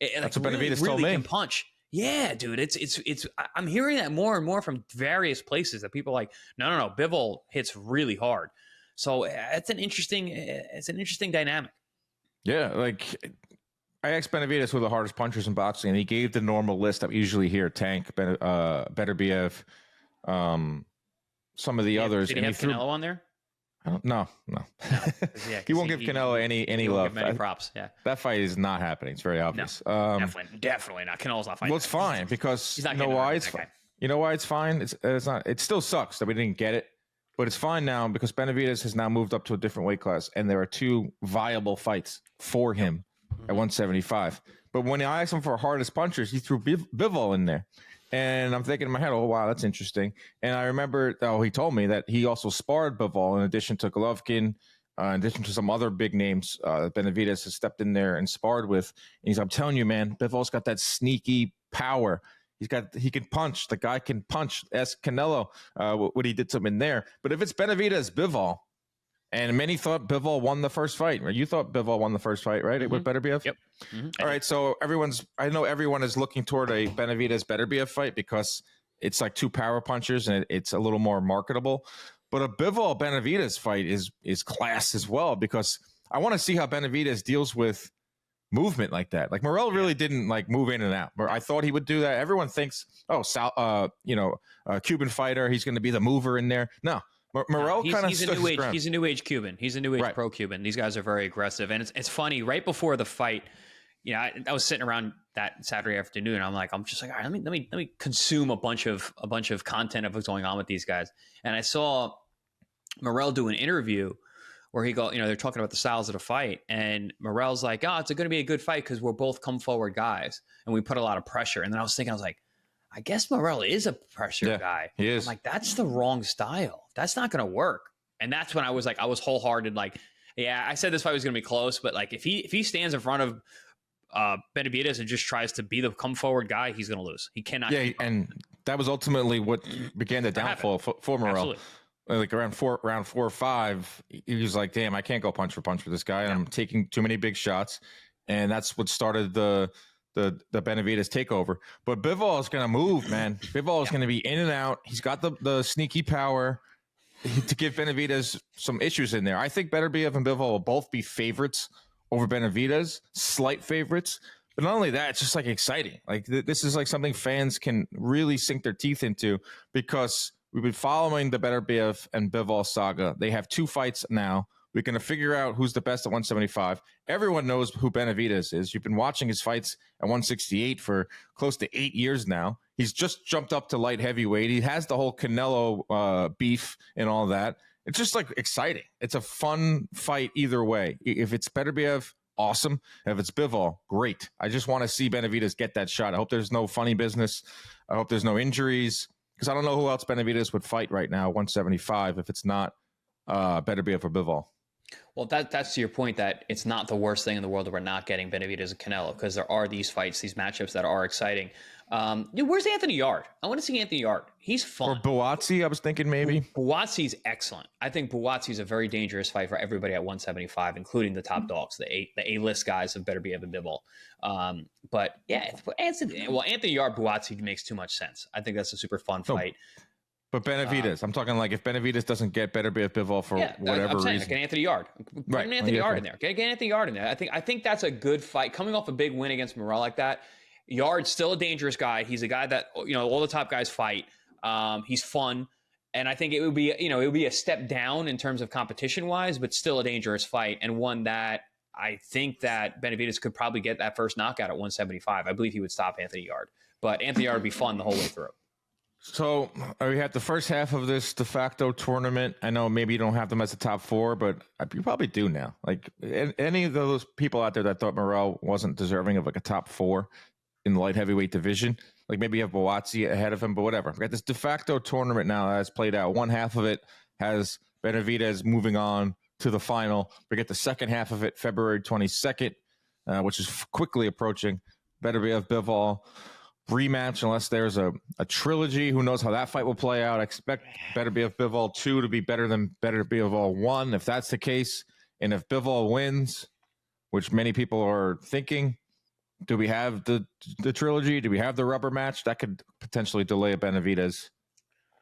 That's what Benavidez told me. Can punch. Yeah, dude. It's. I'm hearing that more and more from various places that people are like, no. Bivol hits really hard. So it's an interesting dynamic. Yeah, like I asked Benavidez who are the hardest punchers in boxing, and he gave the normal list that we usually hear: Tank, Beterbiev, some of the others. Did he have Canelo on there? No. He won't give Canelo any love. Give many props. Yeah, that fight is not happening. It's very obvious. No, definitely not. Canelo's not fighting. Well, it's fine because you know why it's fine. You know why it's fine? It's not. It still sucks that we didn't get it, but it's fine now because Benavidez has now moved up to a different weight class, and there are 2 viable fights for him at 175. But when I asked him for hardest punchers, he threw Bivol in there. And I'm thinking in my head, oh, wow, that's interesting. And I remember, he told me that he also sparred Bivol in addition to Golovkin, in addition to some other big names Benavidez has stepped in there and sparred with. And I'm telling you, man, Bivol's got that sneaky power. He can punch. The guy can punch. Ask Canelo what he did to him in there. But if it's Benavidez, Bivol, and many thought Bivol won the first fight. Right? You thought Bivol won the first fight, right? With Beterbiev? Yep. All right, so I know everyone is looking toward a Benavidez-Beterbiev fight because it's like 2 power punchers and it's a little more marketable. But a Bivol-Benavidez fight is class as well because I want to see how Benavidez deals with movement like that. Like Morrell really didn't like move in and out. I thought he would do that. Everyone thinks, Cuban fighter, he's going to be the mover in there. No. Morrell kind of stood his ground. He's a new age Cuban. He's a new age pro Cuban. These guys are very aggressive, and it's funny. Right before the fight, I was sitting around that Saturday afternoon. And I'm just like, all right, let me consume a bunch of content of what's going on with these guys. And I saw Morrell do an interview where they're talking about the styles of the fight, and Morrell's like, oh, it's going to be a good fight because we're both come forward guys, and we put a lot of pressure. And then I was like, I guess Morrell is a pressure guy. He is. I'm like, that's the wrong style. That's not going to work. And that's when I was wholehearted. Like, yeah, I said this fight was going to be close, but like if he stands in front of Benavidez and just tries to be the come forward guy, he's going to lose. He cannot. Yeah, and that was ultimately what began the downfall for Morrell. Absolutely. Like round four or 5, he was like, damn, I can't go punch for punch with this guy. And I'm taking too many big shots. And that's what started the Benavidez takeover. But Bivol is going to move, man. Bivol is going to be in and out. He's got the sneaky power to give Benavidez some issues in there. I think Beterbiev and Bivol will both be favorites over Benavidez, slight favorites. But not only that, it's just like exciting. Like this is like something fans can really sink their teeth into because we've been following the Beterbiev and Bivol saga. They have 2 fights now. We're going to figure out who's the best at 175. Everyone knows who Benavidez is. You've been watching his fights at 168 for close to 8 years now. He's just jumped up to light heavyweight. He has the whole Canelo beef and all that. It's just like exciting. It's a fun fight either way. If it's Beterbiev, awesome. If it's Bivol, great. I just want to see Benavidez get that shot. I hope there's no funny business. I hope there's no injuries because I don't know who else Benavidez would fight right now, 175, if it's not Beterbiev or Bivol. Well, that's to your point that it's not the worst thing in the world that we're not getting Benavidez and Canelo, because there are these fights, these matchups that are exciting. Dude, where's Anthony Yard? I want to see Anthony Yard. He's fun. Or Buatsi, I was thinking maybe. Buatsi's excellent. I think Buatsi's a very dangerous fight for everybody at 175, including the top dogs, the A-list guys of Beterbiev and Bivol. But yeah, Anthony Yard Buatsi makes too much sense. I think that's a super fun fight. But Benavidez, I'm talking like if Benavidez doesn't get Beterbiev-Bivol for whatever reason. Get Anthony Yard. Put Anthony Yard in there. Get Anthony Yard in there. I think that's a good fight. Coming off a big win against Morrell like that, Yard's still a dangerous guy. He's a guy that, all the top guys fight. He's fun. And I think it would be a step down in terms of competition wise, but still a dangerous fight, and one that I think that Benavidez could probably get that first knockout at 175. I believe he would stop Anthony Yard, but Anthony Yard would be fun the whole way through. So we had the first half of this de facto tournament. I know maybe you don't have them as the top four, but you probably do now. Like any of those people out there that thought Morrell wasn't deserving of like a top four in the light heavyweight division, like maybe you have Buatsi ahead of him, but whatever. We got this de facto tournament now that has played out. One half of it has Benavidez moving on to the final. We get the second half of it February 22nd, which is quickly approaching. Beterbiev-Bivol rematch, unless there's a trilogy. Who knows how that fight will play out? I expect Beterbiev-Bivol 2 to be better than Beterbiev-Bivol 1. If that's the case, and if Bivol wins, which many people are thinking, do we have the trilogy? Do we have the rubber match? That could potentially delay a Benavidez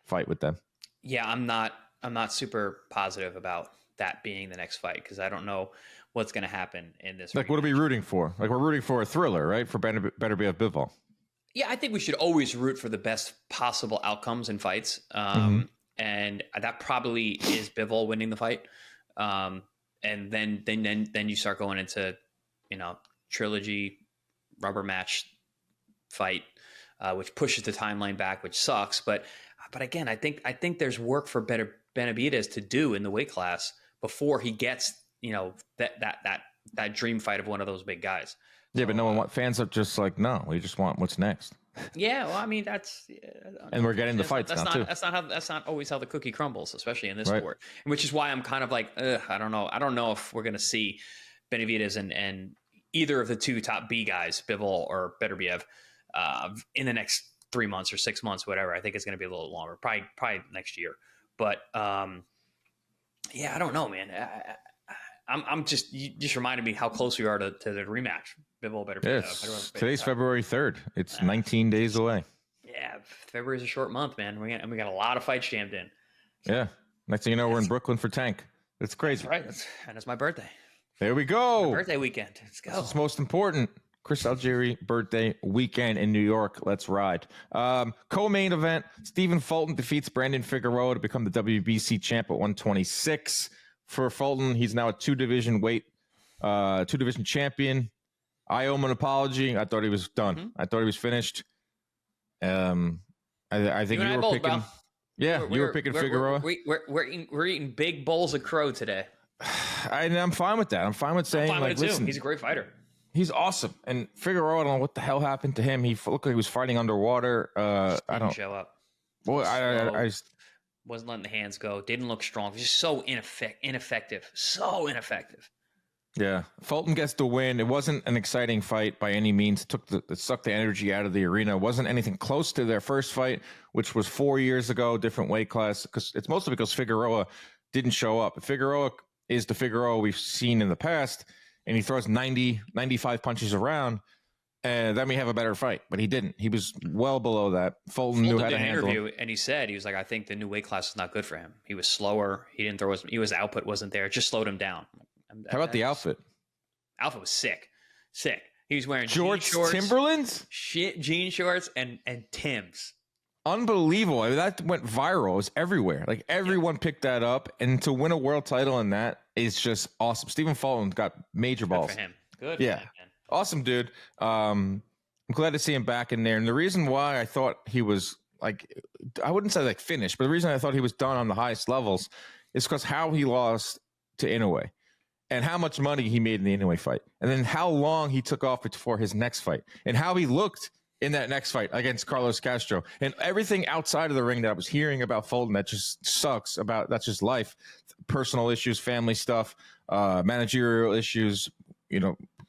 fight with them. Yeah, I'm not super positive about that being the next fight, because I don't know what's going to happen in this. Like, rematch. What are we rooting for? Like, we're rooting for a thriller, right? For Beterbiev-Bivol. Yeah, I think we should always root for the best possible outcomes in fights. And that probably is Bivol winning the fight. And then you start going into, trilogy, rubber match fight, which pushes the timeline back, which sucks. But again, I think there's work for Benavidez to do in the weight class before he gets, that dream fight of one of those big guys. Yeah, but no one fans are just like, no, we just want what's next. Yeah, well, I mean, and we're getting the fights now too. That's not always how the cookie crumbles, especially in this sport. Which is why I'm kind of like, I don't know. I don't know if we're going to see Benavidez and either of the two top B guys, Bivol or Beterbiev, in the next 3 months or 6 months, whatever. I think it's going to be a little longer, probably next year. But yeah, I don't know, man. You just reminded me how close we are to the rematch. Bivol Beterbiev. Yes. Today's February 3rd. It's 19 days away. Yeah, February's a short month, man. We got a lot of fights jammed in. Yeah. Next thing you know, we're in Brooklyn for Tank. It's crazy. That's right. And it's my birthday. There we go. My birthday weekend. Let's go. It's most important. Chris Algieri birthday weekend in New York. Let's ride. Co-main event. Stephen Fulton defeats Brandon Figueroa to become the WBC champ at 126. For Fulton, he's now a two-division champion. I owe him an apology. I thought he was done. Mm-hmm. I thought he was finished. I think you were picking. Yeah, you were picking Figueroa. We're eating big bowls of crow today. I'm fine with that. I'm fine with saying, listen, he's a great fighter. He's awesome. And Figueroa, I don't know what the hell happened to him. He looked like he was fighting underwater. I don't show up. Well, I wasn't letting the hands go. Didn't look strong. Just so ineffective. So ineffective. Yeah. Fulton gets the win. It wasn't an exciting fight by any means. It sucked the energy out of the arena. It wasn't anything close to their first fight, which was 4 years ago, different weight class. It's mostly because Figueroa didn't show up. Figueroa is the Figueroa we've seen in the past, and he throws 90, 95 punches around, and then we have a better fight. But he didn't. He was well below that. Fulton knew how to handle it. And he was like, I think the new weight class is not good for him. He was slower. He didn't throw his output wasn't there. It just slowed him down. How about the outfit? Outfit was sick. He was wearing jean shorts, Timberlands, jean shorts, and Timbs. Unbelievable. I mean, that went viral. It was everywhere. Like, everyone picked that up. And to win a world title in that is just awesome. Stephen Fulton got major balls. Good for him. Good for him, man. Awesome, dude. I'm glad to see him back in there. And the reason why I thought he was, like, I wouldn't say like finished, but the reason I thought he was done on the highest levels is because how he lost to Inoue and how much money he made in the Inoue fight. And then how long he took off before his next fight and how he looked in that next fight against Carlos Castro. And everything outside of the ring that I was hearing about Fulton that just sucks about, that's just life, personal issues, family stuff, managerial issues,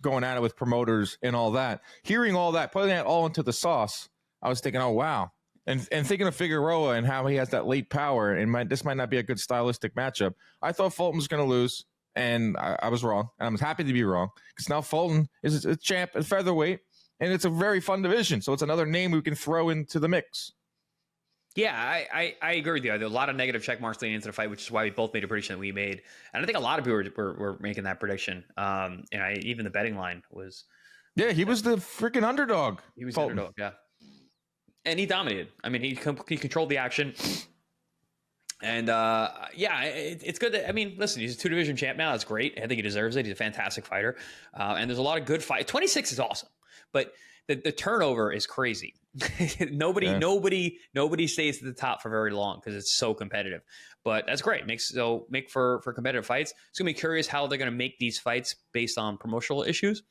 going at it with promoters and all that. Hearing all that, putting that all into the sauce, I was thinking, oh, wow. And thinking of Figueroa and how he has that late power, and this might not be a good stylistic matchup. I thought Fulton was going to lose, and I was wrong. And I'm happy to be wrong, because now Fulton is a champ at featherweight, and it's a very fun division. So it's another name we can throw into the mix. Yeah, I agree with you. There are a lot of negative check marks leading into the fight, which is why we both made a prediction that we made. And I think a lot of people were making that prediction. Even the betting line was. Yeah, he was the freaking underdog. He was the underdog, yeah. And he dominated. I mean, he controlled the action. And, it's good that, listen, he's a 2-division champ now. That's great. I think he deserves it. He's a fantastic fighter. And there's a lot of good fight. 26 is awesome. But the turnover is crazy. Nobody stays at the top for very long because it's so competitive. But that's great. Make for competitive fights. It's going to be curious how they're going to make these fights based on promotional issues.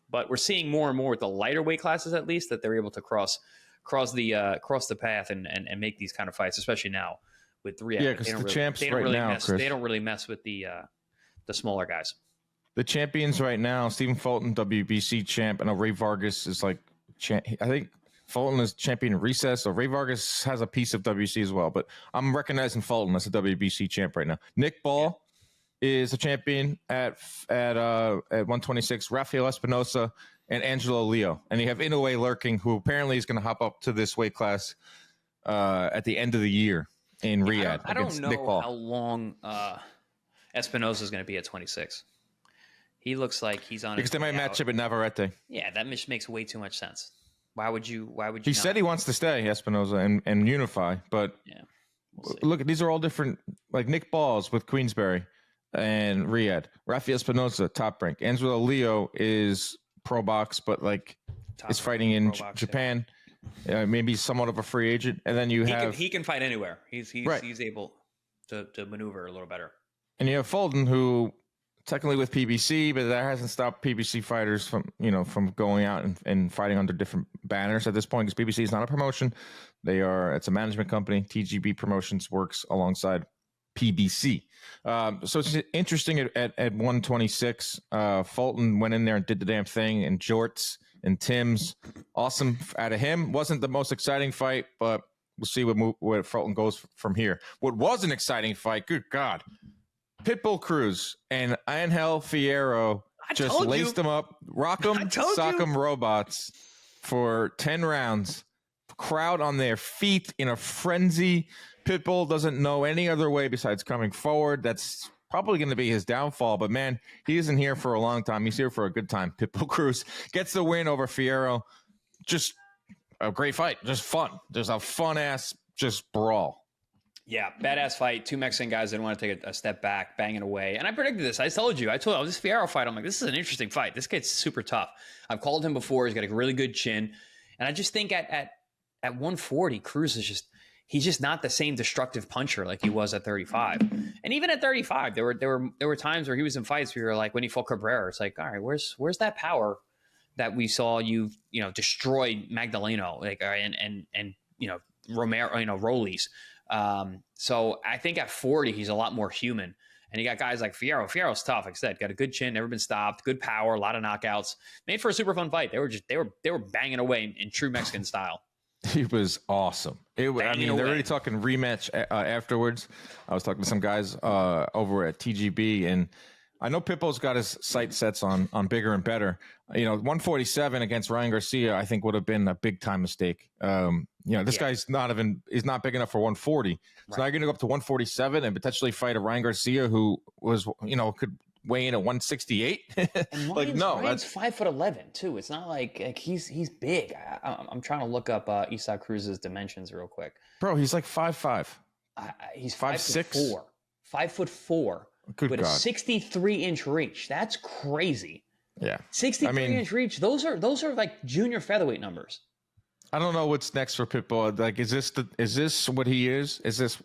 But we're seeing more and more with the lighter weight classes, at least, that they're able to cross the path and make these kind of fights, especially now with 3. Yeah, because the champs right now, Chris, they don't really mess with the smaller guys. The champions right now, Stephen Fulton, WBC champ, and Ray Vargas is like, I think Fulton is champion recess, so Ray Vargas has a piece of WBC as well. But I'm recognizing Fulton as a WBC champ right now. Nick Ball is a champion at 126. Rafael Espinosa and Angelo Leo, and you have Inoue lurking, who apparently is going to hop up to this weight class at the end of the year in Riyadh. I don't know how long Espinosa is going to be at 26. He looks like he's on because they might match up at Navarrete. Yeah, that makes way too much sense. Why would you? He said he wants to stay, Espinosa, and unify. But yeah, look, these are all different. Like Nick Balls with Queensberry and Riyadh. Rafael Espinosa, Top Rank. Angelo Leo is pro box, but is fighting in Japan. Yeah. Maybe somewhat of a free agent. And then he can fight anywhere. He's able to maneuver a little better. And you have Fulton, who technically with PBC, but that hasn't stopped PBC fighters from going out and fighting under different banners at this point, because PBC is not a promotion. It's a management company. TGB Promotions works alongside PBC. So it's interesting at 126. Fulton went in there and did the damn thing in jorts and Tim's. Awesome out of him. Wasn't the most exciting fight, but we'll see where Fulton goes from here. What was an exciting fight, good God. Pitbull Cruz and Angel Fierro just laced them up, rock them, sock them robots for 10 rounds. Crowd on their feet in a frenzy. Pitbull doesn't know any other way besides coming forward. That's probably going to be his downfall. But, man, he isn't here for a long time. He's here for a good time. Pitbull Cruz gets the win over Fierro. Just a great fight. Just fun. Just a fun-ass just brawl. Yeah, badass fight. 2 Mexican guys didn't want to take a step back, banging away. And I predicted this. I told you this Fierro fight, I'm like, this is an interesting fight. This guy's super tough. I've called him before. He's got a really good chin. And I just think at 140, Cruz is he's just not the same destructive puncher like he was at 35. And even at 35, there were times where he was in fights where you're like, when he fought Cabrera, it's like, all right, where's that power that we saw you destroy Magdaleno, and Romero, Rollies. So I think at 40, he's a lot more human. And you got guys like Fierro. Fierro's tough, like I said, got a good chin, never been stopped, good power, a lot of knockouts. Made for a super fun fight. They were banging away in true Mexican style. It was awesome. They're already talking rematch afterwards. I was talking to some guys over at TGB, and I know Pitbull's got his sight sets on bigger and better. 147 against Ryan Garcia, I think would have been a big time mistake. This guy's is not big enough for 140. So now you're going to go up to 147 and potentially fight a Ryan Garcia who was, could weigh in at 168. And Ryan's 5'11" too. It's not like he's big. I'm trying to look up Isaac Cruz's dimensions real quick. Bro, he's like 5'5". He's 5'4". 5'4". Good with God. a 63-inch reach. That's crazy. Yeah. 63-inch reach. Those are like junior featherweight numbers. I don't know what's next for Pitbull. Like, is this what he is? Is this,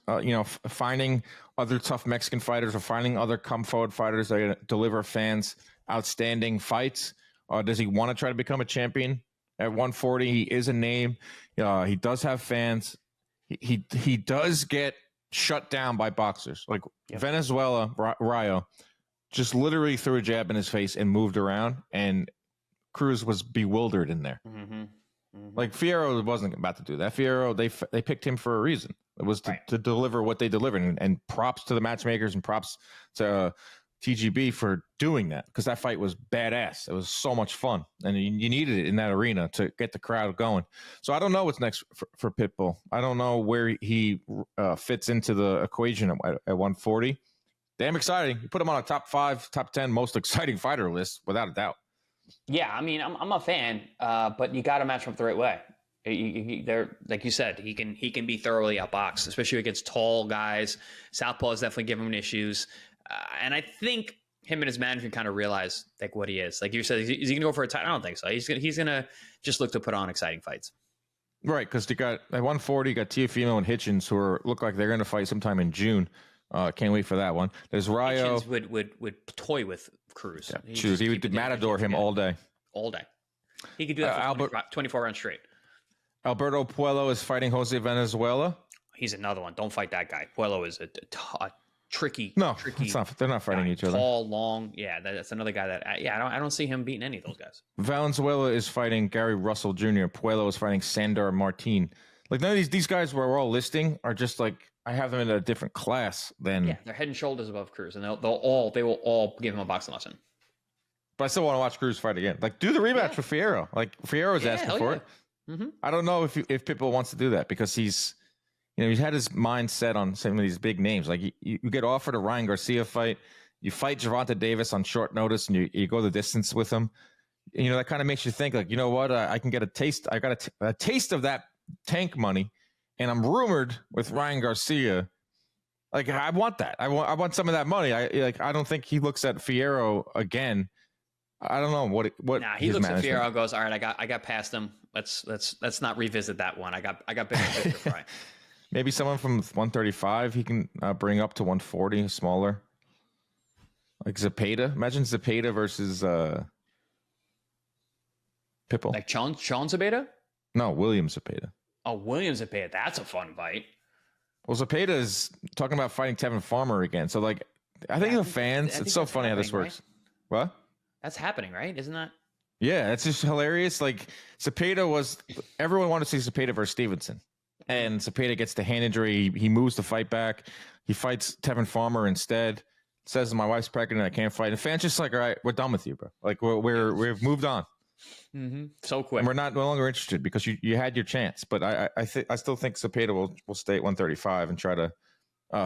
finding other tough Mexican fighters or finding other come forward fighters that deliver fans outstanding fights? Or does he want to try to become a champion At 140, he is a name. He does have fans. He does get shut down by boxers. Like Venezuela, Rayo, just literally threw a jab in his face and moved around, and Cruz was bewildered in there. Like Fierro wasn't about to do that. Fierro, they picked him for a reason. It was to deliver what they delivered, and props to the matchmakers and props to TGB for doing that, because that fight was badass. It was so much fun, and you needed it in that arena to get the crowd going. So I don't know what's next for Pitbull. I don't know where he fits into the equation at 140. Damn exciting. You put him on a top 5, top 10 most exciting fighter list, without a doubt. Yeah, I mean, I'm a fan, but you got to match him up the right way. They're, like you said, he can be thoroughly outboxed, especially against tall guys. Southpaw is definitely giving him issues. And I think him and his management kind of realize like what he is. Like you said, is he going to go for a title? I don't think so. He's gonna just look to put on exciting fights. Right, because you got at 140, you got Teofimo and Hitchens, who look like they're going to fight sometime in June. Can't wait for that one. There's Rayo. Hitchens would toy with Cruz. Yeah, he would matador him all day. All day. He could do that for 24 rounds straight. Alberto Puello is fighting Jose Venezuela. He's another one. Don't fight that guy. Puello is a tricky. It's not, they're not fighting each other. Tall, long. Yeah, that's another guy that. I don't see him beating any of those guys. Valenzuela is fighting Gary Russell Jr. Puello is fighting Sandor Martin. Like none of these guys where we're all listing are just like, I have them in a different class than. Yeah, they're head and shoulders above Cruz, and they will all give him a boxing lesson. But I still want to watch Cruz fight again. Like, do the rematch with Fierro. Like Fierro's asking for it. I don't know if Pitbull wants to do that, because he's had his mind set on some of these big names. Like you get offered a Ryan Garcia fight, you fight Gervonta Davis on short notice, and you go the distance with him. That kind of makes you think like, you know what, I can get a taste. I got a taste of that Tank money, and I'm rumored with Ryan Garcia. Like I want that. I want some of that money. I don't think he looks at Fierro again. I don't know what. Nah, he looks at Fierro and goes, all right, I got past him. Let's not revisit that one. I got bigger fish to fry. Maybe someone from 135 he can bring up to 140, smaller. Like Zepeda. Imagine Zepeda versus Pitbull. Like Sean Zepeda? No, William Zepeda. Oh, William Zepeda. That's a fun fight. Well, Zepeda is talking about fighting Tevin Farmer again. So, like, I think the fans, it's so funny how this works. Right? What? That's happening, right? Isn't that? Yeah, it's just hilarious. Like, everyone wanted to see Zepeda versus Stevenson. And Zepeda gets the hand injury. He moves the fight back. He fights Tevin Farmer instead. Says, my wife's pregnant. I can't fight. And fans just like, all right, we're done with you, bro. Like, we've moved on. So quick. And we're no longer interested because you had your chance. But I still think Zepeda will stay at 135 and try to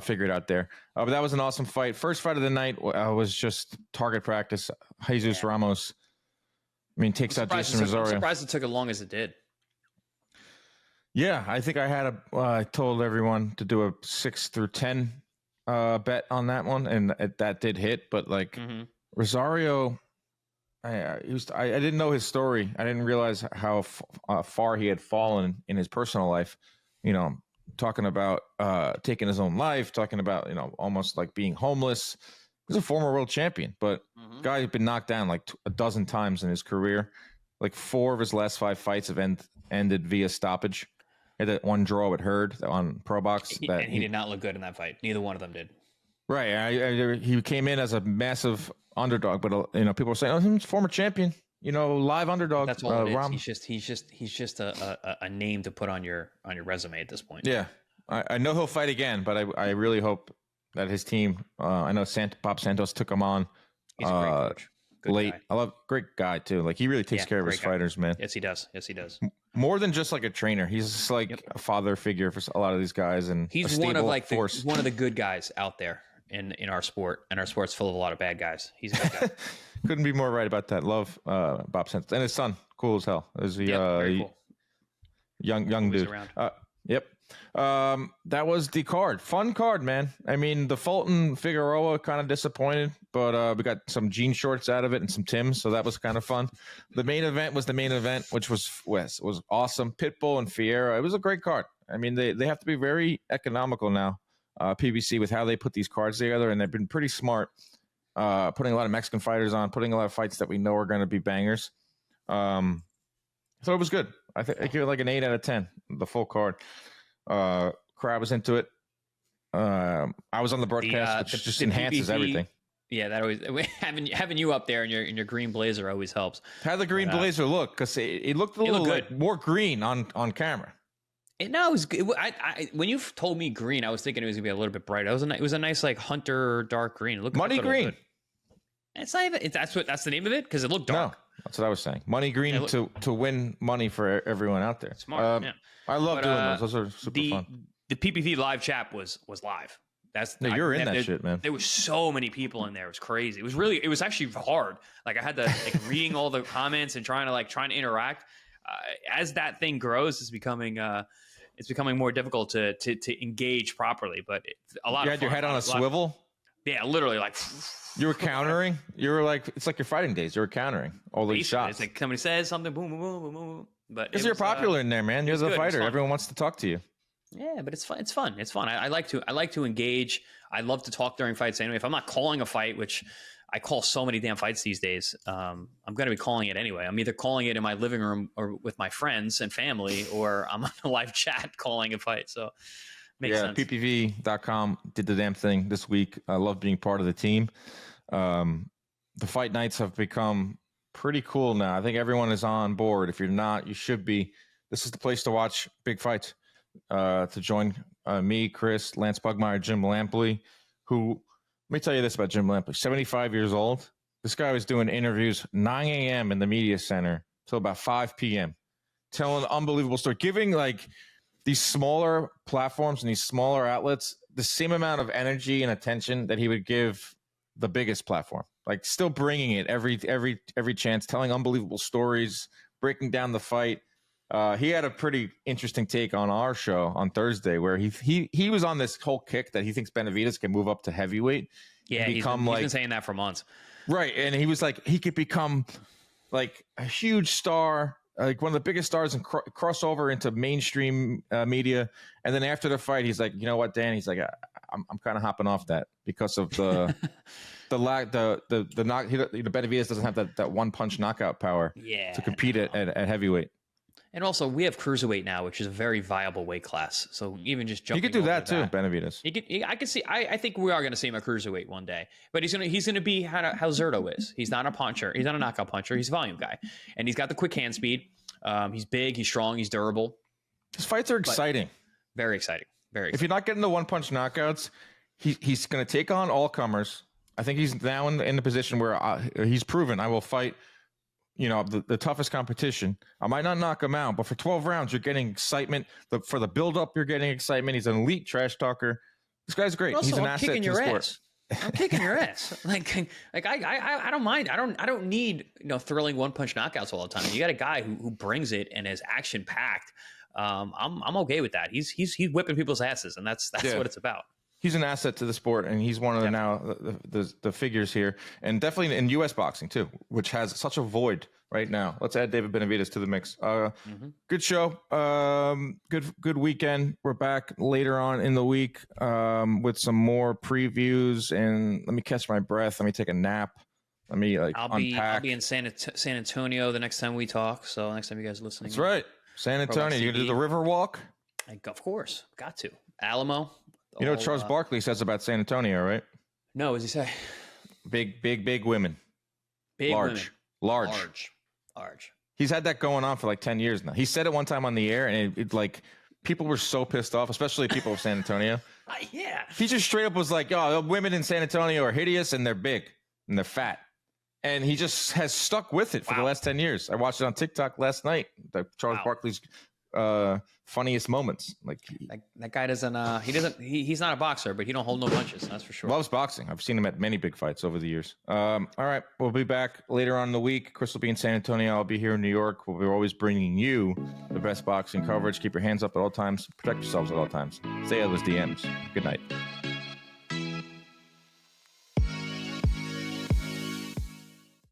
figure it out there. But that was an awesome fight. First fight of the night was just target practice. Jesus Ramos, takes out Jason Rosario. I'm surprised it took as long as it did. Yeah, I think I told everyone to do a 6 through 10 bet on that one, and that did hit. But Rosario, I didn't know his story. I didn't realize how far he had fallen in his personal life. Talking about taking his own life, talking about almost like being homeless. He's a former world champion, but guy had been knocked down like a dozen times in his career. Like 4 of his last 5 fights have ended via stoppage. He had that one draw at Hurd on Pro Box. He did not look good in that fight. Neither one of them did. Right. He came in as a massive underdog, but people were saying, "Oh, he's a former champion." Live underdog. That's all it is. He's just a name to put on your resume at this point. Yeah, I know he'll fight again, but I really hope that his team. I know Bob Santos took him on. He's a great coach. Late. I great guy too. Like he really takes care of his fighters, man. Yes, he does. More than just like a trainer. He's just like a father figure for a lot of these guys, and he's one of one of the good guys out there in our sport. And our sport's full of a lot of bad guys. He's a good guy. Couldn't be more right about that. Love Bob Santos and his son. Cool as hell. Is he very cool. young dude? Yep. That was the card. Fun card, man. The Fulton Figueroa kind of disappointed, but we got some jean shorts out of it and some Timbs, so that was kind of fun. The main event was the main event, which was awesome. Pitbull and Fierro. It was a great card. They have to be very economical now, PBC, with how they put these cards together, and they've been pretty smart, putting a lot of Mexican fighters on, putting a lot of fights that we know are going to be bangers. So it was good. I think I give it like an 8 out of 10. The full card. Crowd was into it. I was on the broadcast, which just enhances everything. Yeah, that always having you up there in your green blazer always helps. How the green blazer look? Because it looked a little like more green on camera. No, it was good. When you told me green, I was thinking it was gonna be a little bit bright. It was a nice like hunter dark green. It looked money green. Good. It's not even. That's the name of it because it looked dark. No, that's what I was saying. Money green to win money for everyone out there. Smart. Yeah. I love doing those. Those are super fun. The PPV live chat was live. You're in that shit, man. There was so many people in there. It was crazy. It was actually hard. Like I had to reading all the comments and trying to interact. As that thing grows, it's becoming more difficult to engage properly. But a lot. You had your head on a swivel. Yeah, literally like. You were countering. You were like, it's like your fighting days. You were countering all these shots. It's like somebody says something, boom, boom, boom, boom, boom. But because you're popular in there, man. You're the fighter. Everyone wants to talk to you. Yeah, but it's fun. It's fun. It's fun. I like to engage. I love to talk during fights anyway. If I'm not calling a fight, which I call so many damn fights these days, I'm going to be calling it anyway. I'm either calling it in my living room or with my friends and family, or I'm on a live chat calling a fight. So makes sense. PPV.com did the damn thing this week. I love being part of the team. The fight nights have become pretty cool now. I think everyone is on board. If you're not, you should be. This is the place to watch big fights. To join me, Chris, Lance Pugmire, Jim Lampley, who, let me tell you this about Jim Lampley, 75 years old. This guy was doing interviews 9 a.m. in the media center till about 5 p.m., telling unbelievable stories, giving like these smaller platforms and these smaller outlets the same amount of energy and attention that he would give the biggest platform, like still bringing it every chance, telling unbelievable stories, breaking down the fight. He had a pretty interesting take on our show on Thursday where he was on this whole kick that he thinks Benavidez can move up to heavyweight. Yeah, he's been saying that for months. Right, and he was like, he could become like a huge star, like one of the biggest stars and cross over into mainstream media. And then after the fight, he's like, you know what, Dan? He's like, I'm kind of hopping off that because of the Benavidez doesn't have that one punch knockout power to compete at heavyweight. And also, we have cruiserweight now, which is a very viable weight class. So even just jumping, you could do that too, Benavidez. I could see. I think we are going to see him at cruiserweight one day. But he's going to be how Zerto is. He's not a puncher. He's not a knockout puncher. He's a volume guy, and he's got the quick hand speed. He's big. He's strong. He's durable. His fights are exciting. Very exciting. Very. If you're not getting the one punch knockouts, he's going to take on all comers. I think he's now in the position where he's proven I will fight. You know, the toughest competition. I might not knock him out, but for 12 rounds, you're getting excitement. For the build-up, you're getting excitement. He's an elite trash talker. This guy's great. Also, he's an asset to the sport. I'm kicking your ass. Like I don't mind. I don't need thrilling one punch knockouts all the time. You got a guy who brings it and is action packed. I'm okay with that. He's whipping people's asses, and that's what it's about. He's an asset to the sport, and he's one of the figures here, and definitely in U.S. boxing too, which has such a void right now. Let's add David Benavidez to the mix. Good show, good weekend. We're back later on in the week with some more previews, and let me catch my breath. Let me take a nap. Let me unpack. I'll be in San Antonio the next time we talk. So next time you guys are listening, that's right, San Antonio. You gonna do the river walk? Of course, got to Alamo. You know what Charles Barkley says about San Antonio, right? No, what does he say? Big women. Large. He's had that going on for like 10 years now. He said it one time on the air, and it like people were so pissed off, especially people of San Antonio. Yeah. He just straight up was like, "Oh, women in San Antonio are hideous and they're big and they're fat." And he just has stuck with it for the last 10 years. I watched it on TikTok last night. Charles Barkley's funniest moments. Like that guy doesn't he's not a boxer, but he don't hold no punches, that's for sure. Loves boxing. I've seen him at many big fights over the years. All right, we'll be back later on in the week. Chris will be in San Antonio. I'll be here in New York. We'll be always bringing you the best boxing coverage. Keep your hands up at all times. Protect yourselves at all times. Stay out of those DMs. Good night.